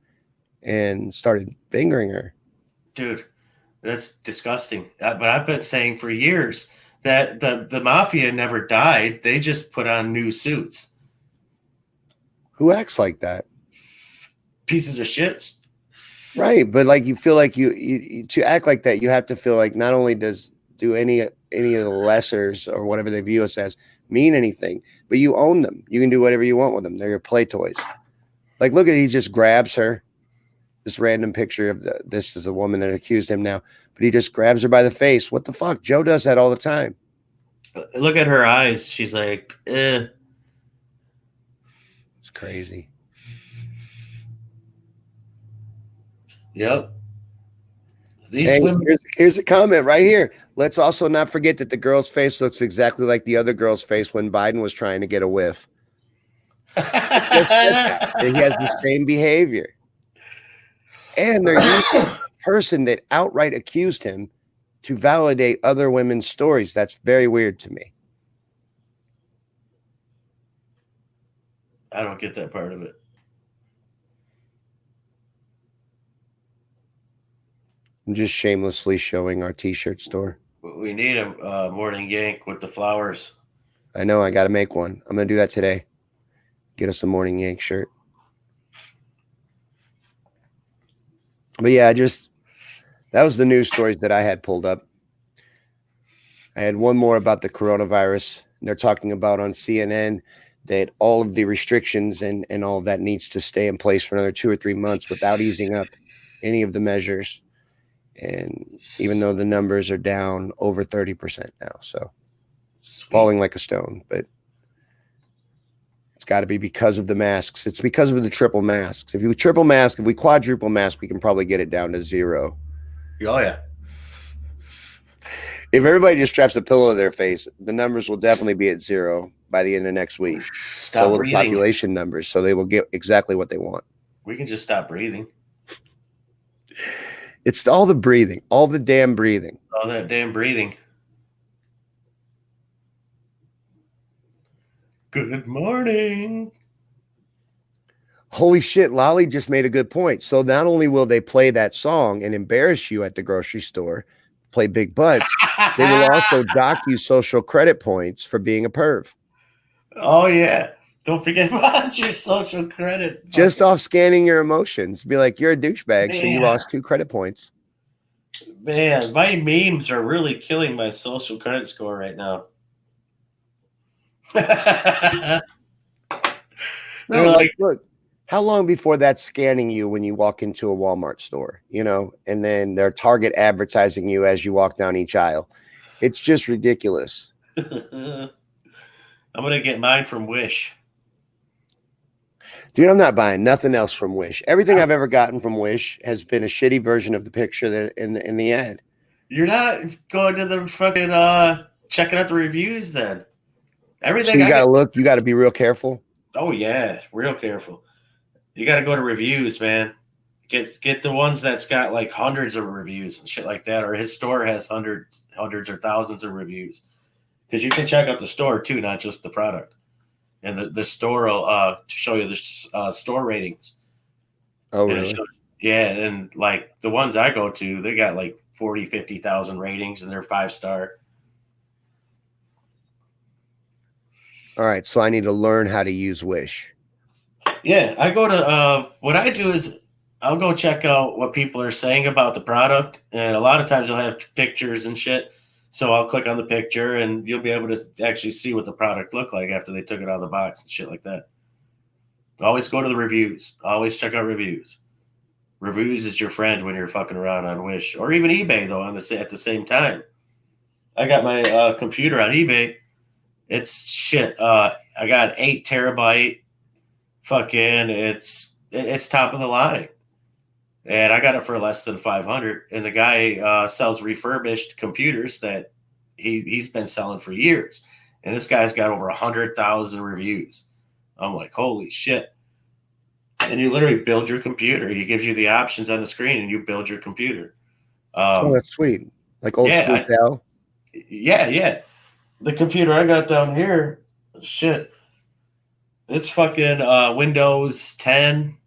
and started fingering her. Dude, that's disgusting. But I've been saying for years that the mafia never died. They just put on new suits. Who acts like that? Pieces of shit. Right, but like you feel like you to act like that, you have to feel like not only do any of the lessers or whatever they view us as mean anything, but you own them. You can do whatever you want with them. They're your play toys. Like, look at, he just grabs her. This random picture of this is a woman that accused him now, but he just grabs her by the face. What the fuck? Joe does that all the time. Look at her eyes. She's like, eh. It's crazy. Yep. Here's a comment right here. Let's also not forget that the girl's face looks exactly like the other girl's face when Biden was trying to get a whiff. He has the same behavior. And they're using the person that outright accused him to validate other women's stories. That's very weird to me. I don't get that part of it. I'm just shamelessly showing our t-shirt store. We need a Morning Yank with the flowers. I know. I got to make one. I'm going to do that today. Get us a Morning Yank shirt. But yeah, that was the news stories that I had pulled up. I had one more about the coronavirus. They're talking about on CNN that all of the restrictions and all of that needs to stay in place for another 2 or 3 months without easing up any of the measures. And even though the numbers are down over 30% now, so falling like a stone, but it's got to be because of the masks. It's because of the triple masks. If you triple mask, if we quadruple mask, we can probably get it down to 0. Oh yeah. If everybody just straps a pillow to their face, the numbers will definitely be at 0 by the end of next week. Stop so will breathing. The population numbers, so they will get exactly what they want. We can just stop breathing. It's all the breathing, all the damn breathing. All that damn breathing. Good morning. Holy shit, Lolly just made a good point. So not only will they play that song and embarrass you at the grocery store, play big butts, they will also dock you social credit points for being a perv. Oh, yeah. Don't forget about your social credit. Just off scanning your emotions. Be like, you're a douchebag, so you lost 2 credit points. Man, my memes are really killing my social credit score right now. No, like, look, how long before that's scanning you when you walk into a Walmart store, and then they're target advertising you as you walk down each aisle? It's just ridiculous. I'm going to get mine from Wish. Dude, I'm not buying nothing else from Wish. Everything I've ever gotten from Wish has been a shitty version of the picture that in the ad. You're not going to the fucking checking out the reviews then. Everything. So you got to look. You got to be real careful. Oh yeah, real careful. You got to go to reviews, man. Get the ones that's got like hundreds of reviews and shit like that, or his store has hundreds or thousands of reviews. Because you can check out the store too, not just the product. And the store will show you the store ratings. Oh, really? Yeah, and like the ones I go to, they got like 40, 50,000 ratings, and they're 5-star. All right, so I need to learn how to use Wish. Yeah, I go to what I do is I'll go check out what people are saying about the product, and a lot of times they'll have pictures and shit. So I'll click on the picture, and you'll be able to actually see what the product looked like after they took it out of the box and shit like that. Always go to the reviews. Always check out reviews. Reviews is your friend when you're fucking around on Wish or even eBay though. At the same time, I got my computer on eBay. It's shit. I got 8 terabyte. Fucking, it's top of the line, and I got it for less than 500. And the guy sells refurbished computers that he's been selling for years. And this guy's got over 100,000 reviews. I'm like, holy shit! And you literally build your computer. He gives you the options on the screen, and you build your computer. Oh, that's sweet. Like old school Dell. Yeah. The computer I got down here, shit. It's fucking Windows 10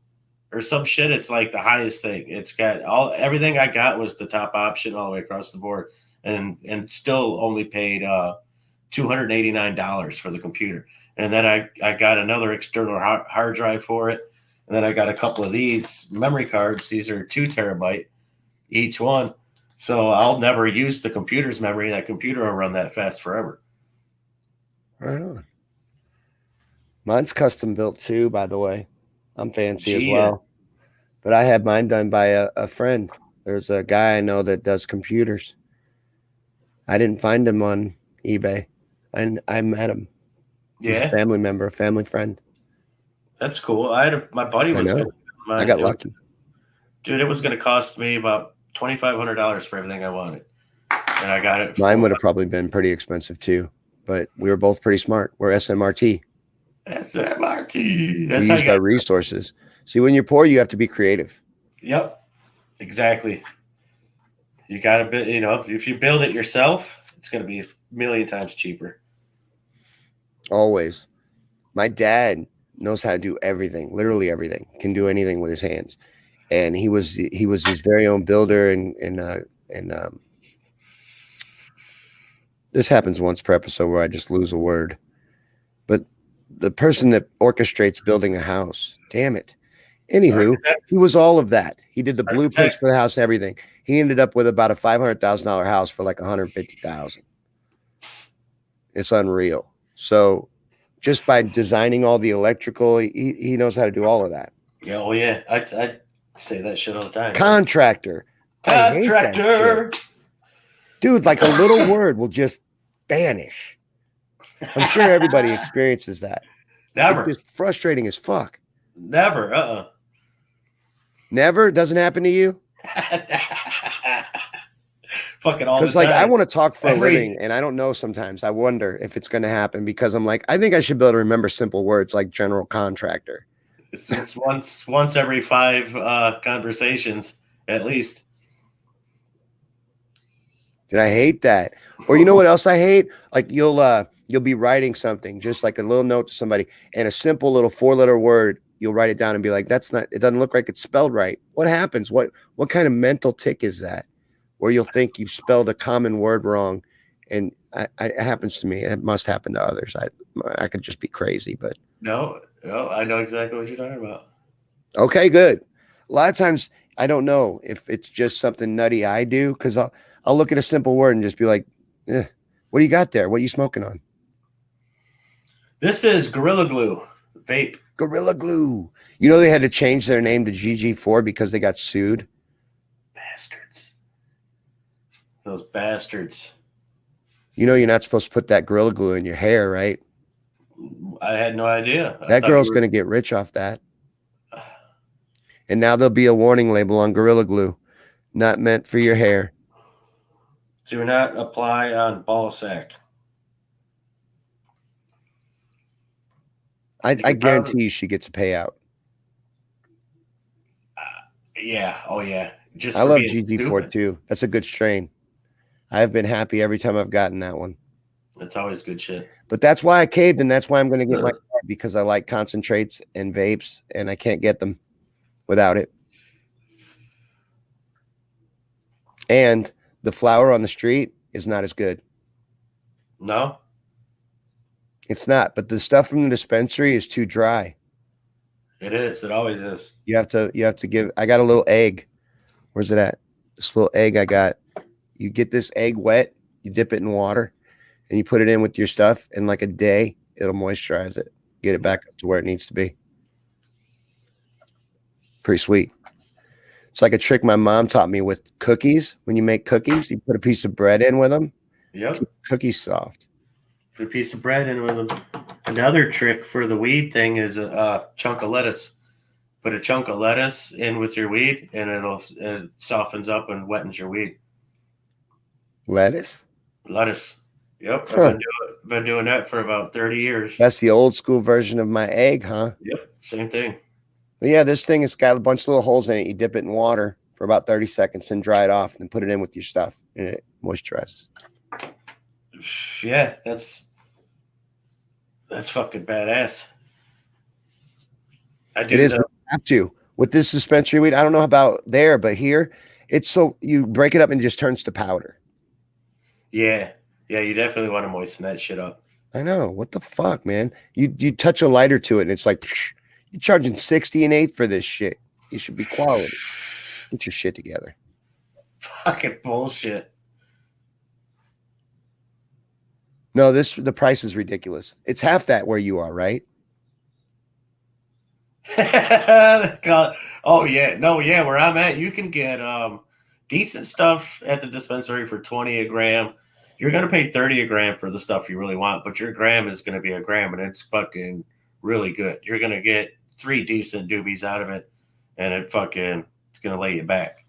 or some shit. It's like the highest thing. It's got everything I got was the top option all the way across the board, and still only paid $289 for the computer. And then I got another external hard drive for it, and then I got a couple of these memory cards. These are 2 terabyte each one, so I'll never use the computer's memory. That computer will run that fast forever. Right on. Mine's custom built too, by the way. I'm fancy as well. But I had mine done by a friend. There's a guy I know that does computers. I didn't find him on eBay. I met him. He's a family member, a family friend. That's cool. My buddy was. I got lucky. Dude, it was going to cost me about $2,500 for everything I wanted, and I got it. Mine would have probably been pretty expensive too, but we were both pretty smart. We're SMRT. SMRT. That's we used our resources. See, when you're poor, you have to be creative. Yep, exactly. You got to build. If you build it yourself, it's going to be a million times cheaper. Always. My dad knows how to do everything, literally everything. Can do anything with his hands, and he was his very own builder. And this happens once per episode where I just lose a word. But the person that orchestrates building a house, damn it. Anywho, he was all of that. He did the blueprints for the house and everything. He ended up with about a $500,000 house for like $150,000. It's unreal. So just by designing all the electrical, he knows how to do all of that. Yeah, oh yeah. say that shit all the time. Contractor. I hate that Contractor. shit. Dude, like a little word will just vanish. I'm sure everybody experiences that. Never. It's just frustrating as fuck. Never. Never? Doesn't happen to you? Fucking all the time. Because like I want to talk for a living, and I don't know sometimes. I wonder if it's going to happen because I'm like, I think I should be able to remember simple words like general contractor. It's once every 5 conversations at least. Did I hate that? Or you know what else I hate? Like you'll be writing something, just like a little note to somebody, and a simple little 4-letter word, you'll write it down and be like, it doesn't look like it's spelled right. What happens? What kind of mental tick is that? Where you'll think you've spelled a common word wrong, and it happens to me. It must happen to others. I could just be crazy, but no, I know exactly what you're talking about. Okay, good. A lot of times I don't know if it's just something nutty I do, because I'll look at a simple word and just be like, what do you got there? What are you smoking on? This is Gorilla Glue vape. Gorilla Glue. You know they had to change their name to GG4 because they got sued? Bastards. Those bastards. You know you're not supposed to put that Gorilla Glue in your hair, right? I had no idea. That girl's going to get rich off that. And now there'll be a warning label on Gorilla Glue. Not meant for your hair. Do not apply on ball sack. I guarantee you she gets a payout. Yeah. Oh, yeah. I love GG4 too. That's a good strain. I've been happy every time I've gotten that one. That's always good shit. But that's why I caved, and that's why I'm going to get my car, because I like concentrates and vapes, and I can't get them without it. And the flower on the street is not as good. No? It's not, but the stuff from the dispensary is too dry. It is. It always is. You have to give. I got a little egg. Where's it at? This little egg I got. You get this egg wet, you dip it in water, and you put it in with your stuff. In like a day, it'll moisturize it, get it back up to where it needs to be. Pretty sweet. It's like a trick my mom taught me with cookies. When you make cookies, you put a piece of bread in with them. Yep. Keep cookies soft. Put a piece of bread in with them. Another trick for the weed thing is a chunk of lettuce. Put a chunk of lettuce in with your weed, and it softens up and wettens your weed. Lettuce? Lettuce. Yep. I've been doing that for about 30 years. That's the old school version of my egg, huh? Yep. Same thing. But yeah, this thing has got a bunch of little holes in it. You dip it in water for about 30 seconds and dry it off, and put it in with your stuff, and it moisturizes. Yeah, that's fucking badass. It is. Have to. With this dispensary weed, I don't know about there, but here, it's so you break it up and it just turns to powder. Yeah. Yeah, you definitely want to moisten that shit up. I know. What the fuck, man? You touch a lighter to it, and it's like, you're charging 60 an eighth for this shit. You should be quality. Get your shit together. Fucking bullshit. No, the price is ridiculous. It's half that where you are, right? Oh yeah, no, yeah. Where I'm at, you can get decent stuff at the dispensary for 20 a gram. You're gonna pay 30 a gram for the stuff you really want, but your gram is gonna be a gram, and it's fucking really good. You're gonna get 3 decent doobies out of it, and it's gonna lay you back.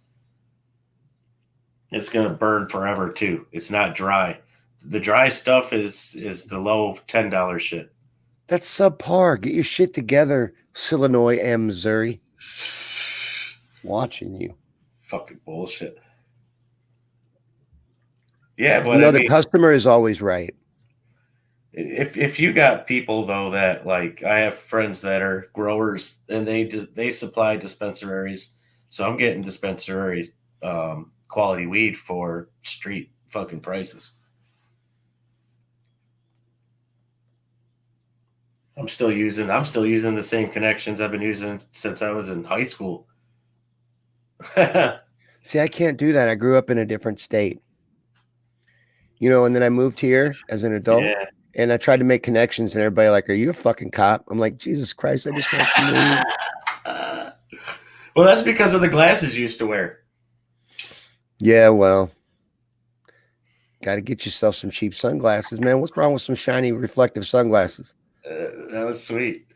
It's gonna burn forever too. It's not dry. The dry stuff is the low $10 shit. That's subpar. Get your shit together, Illinois and Missouri. Watching you. Fucking bullshit. Yeah, but the customer is always right. If you got people though that, like, I have friends that are growers and they supply dispensaries, so I'm getting dispensary quality weed for street fucking prices. I'm still using the same connections I've been using since I was in high school. See, I can't do that. I grew up in a different state. And then I moved here as an adult, and I tried to make connections, and everybody like, "Are you a fucking cop?" I'm like, Jesus Christ, I just want to move. Well, that's because of the glasses you used to wear. Yeah, well, got to get yourself some cheap sunglasses, man. What's wrong with some shiny reflective sunglasses? That was sweet.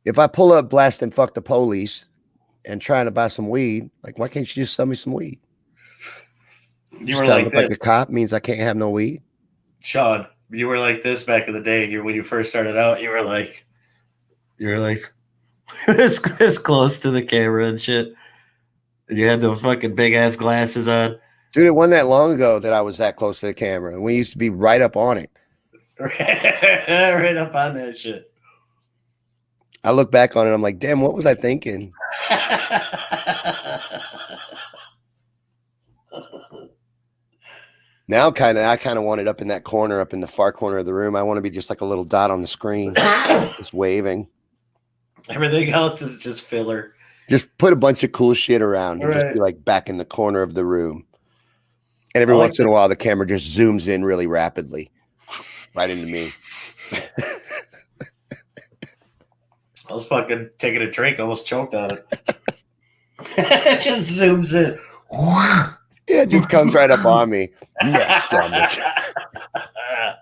If I pull up blast and fuck the police and trying to buy some weed, like, why can't you just sell me some weed? You Just were gotta like look like a this, cop means I can't have no weed. Shawn. You were like this back in the day. When you first started out, you were like this close to the camera and shit. And you had those fucking big ass glasses on. Dude, it wasn't that long ago that I was that close to the camera. We used to be right up on it. Right up on that shit. I look back on it, I'm like, damn, what was I thinking? Now I kind of want it up in that corner, up in the far corner of the room. I want to be just like a little dot on the screen, just waving. Everything else is just filler. Just put a bunch of cool shit around and Right. just be like back in the corner of the room. And every once in a while, the camera just zooms in really rapidly, right into me. I was fucking taking a drink, almost choked on it. It just zooms in. Yeah, it just comes right up on me. Next on the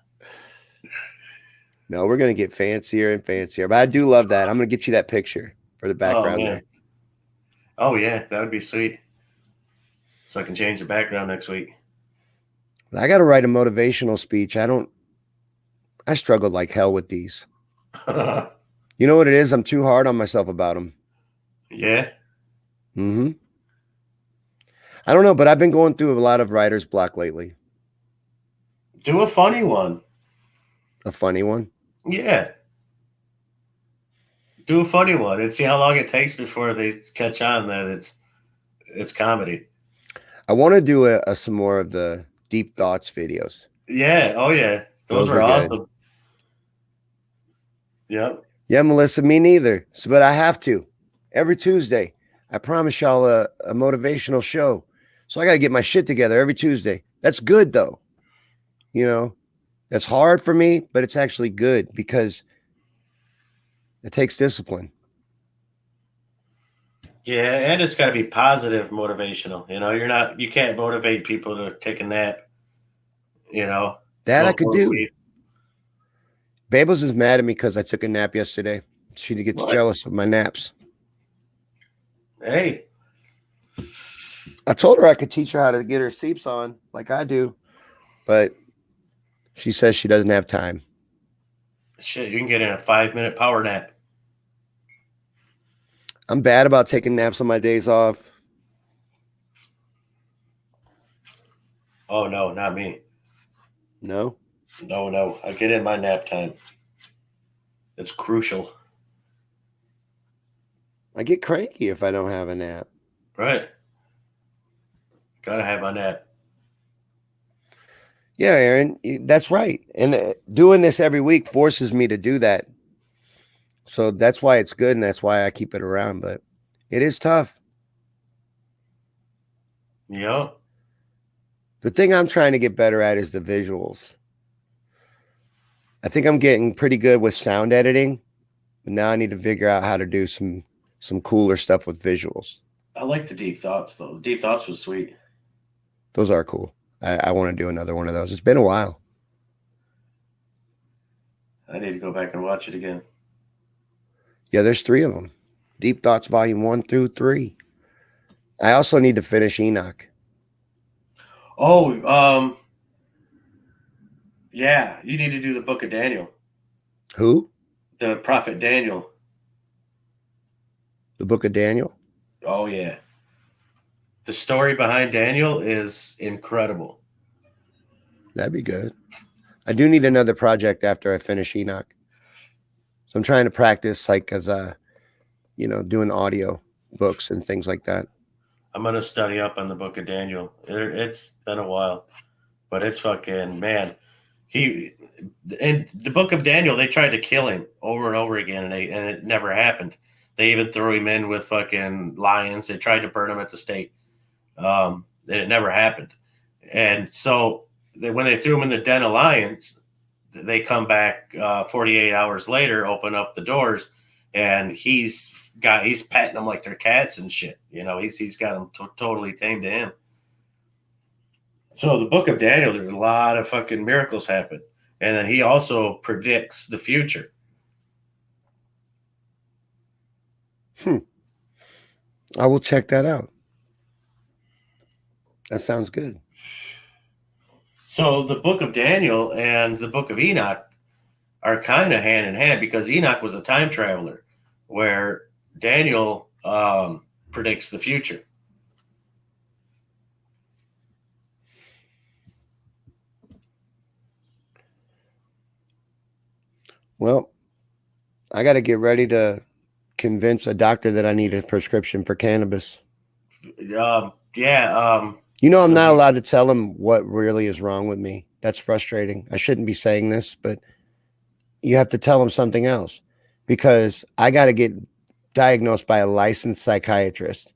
No, we're gonna get fancier and fancier. But I do love that. I'm gonna get you that picture for the background there. Oh yeah, that would be sweet. So I can change the background next week. I gotta write a motivational speech. I struggled like hell with these. You know what it is? I'm too hard on myself about them. Yeah. Mm-hmm. I don't know, but I've been going through a lot of writer's block lately. Do a funny one. A funny one? Yeah. Do a funny one and see how long it takes before they catch on that it's comedy. I want to do some more of the deep thoughts videos. Yeah. Oh yeah. Those were awesome. Yep. Yeah, Melissa, me neither. But I have to. Every Tuesday. I promise y'all a motivational show. So I got to get my shit together every Tuesday. That's good, though. You know, that's hard for me, but it's actually good because it takes discipline. Yeah, and it's got to be positive motivational. You know, you can't motivate people to take a nap. You know, that I could do. Babels is mad at me because I took a nap yesterday. She gets jealous of my naps. Hey. I told her I could teach her how to get her sleeps on like I do, but she says she doesn't have time. Shit, you can get in a 5-minute power nap. I'm bad about taking naps on my days off. Oh, no, not me. No? No. I get in my nap time. It's crucial. I get cranky if I don't have a nap. Right. Gotta have my nap. Yeah, Aaron, that's right. And doing this every week forces me to do that. So that's why it's good, and that's why I keep it around. But it is tough. Yeah. The thing I'm trying to get better at is the visuals. I think I'm getting pretty good with sound editing, but now I need to figure out how to do some cooler stuff with visuals. I like the deep thoughts, though. Deep thoughts was sweet. Those are cool. I want to do another one of those. It's been a while. I need to go back and watch it again. Yeah, there's 3 of them. Deep Thoughts Volume 1 through 3. I also need to finish Enoch. Oh, yeah, you need to do the Book of Daniel. Who? The prophet Daniel. The Book of Daniel? Oh, yeah. The story behind Daniel is incredible. That'd be good. I do need another project after I finish Enoch. So I'm trying to practice like as doing audio books and things like that. I'm going to study up on the Book of Daniel. It's been a while, but it's fucking, man. In the Book of Daniel, they tried to kill him over and over again, and it never happened. They even threw him in with fucking lions. They tried to burn him at the stake. And it never happened. And so when they threw him in the den of lions, they come back 48 hours later, open up the doors, and he's he's petting them like they're cats and shit. You know, he's got them totally tamed to him. So the book of Daniel, there's a lot of fucking miracles happen. And then he also predicts the future. I will check that out. That sounds good. So the book of Daniel and the book of Enoch are kind of hand in hand, because Enoch was a time traveler, where Daniel predicts the future. Well, I got to get ready to convince a doctor that I need a prescription for cannabis. Yeah. You know, I'm not allowed to tell him what really is wrong with me. That's frustrating. I shouldn't be saying this, but you have to tell him something else, because I got to get diagnosed by a licensed psychiatrist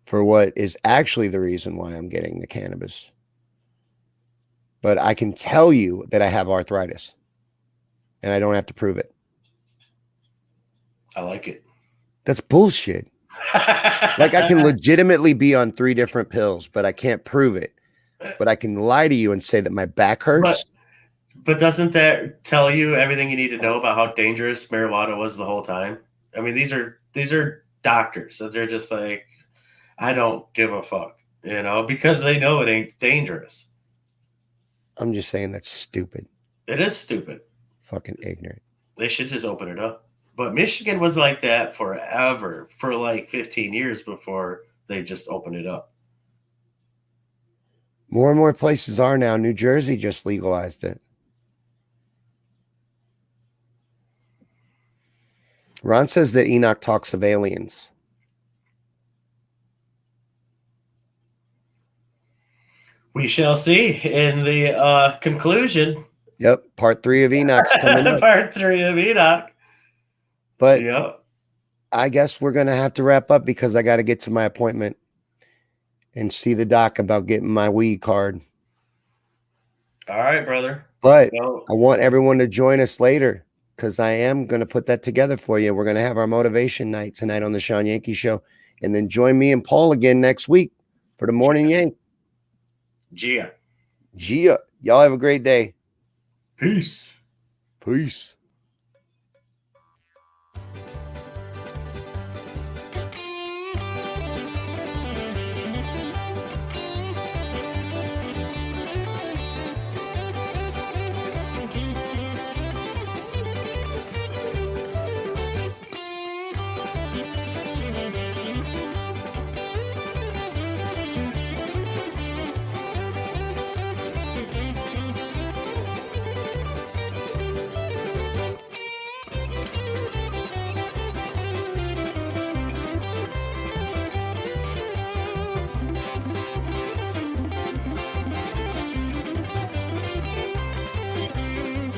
for what is actually the reason why I'm getting the cannabis. But I can tell you that I have arthritis, and I don't have to prove it. I like it. That's bullshit. Like, I can legitimately be on 3 different pills, but I can't prove it. But I can lie to you and say that my back hurts. But doesn't that tell you everything you need to know about how dangerous marijuana was the whole time? I mean, these are doctors, so they're just like, I don't give a fuck, you know, because they know it ain't dangerous. I'm just saying that's stupid. It is stupid. Fucking ignorant. They should just open it up. But Michigan was like that forever, for like 15 years before they just opened it up. More and more places are now. New Jersey just legalized it. Ron says that Enoch talks of aliens. We shall see in the conclusion. Yep, part 3 of Enoch's coming up. Part 3 of Enoch. But yep. I guess we're going to have to wrap up, because I got to get to my appointment and see the doc about getting my weed card. All right, brother. But I want everyone to join us later, because I am going to put that together for you. We're going to have our motivation night tonight on the Shawn Yankee Show. And then join me and Paul again next week for the Morning Yank. Gia. Y'all have a great day. Peace. Peace.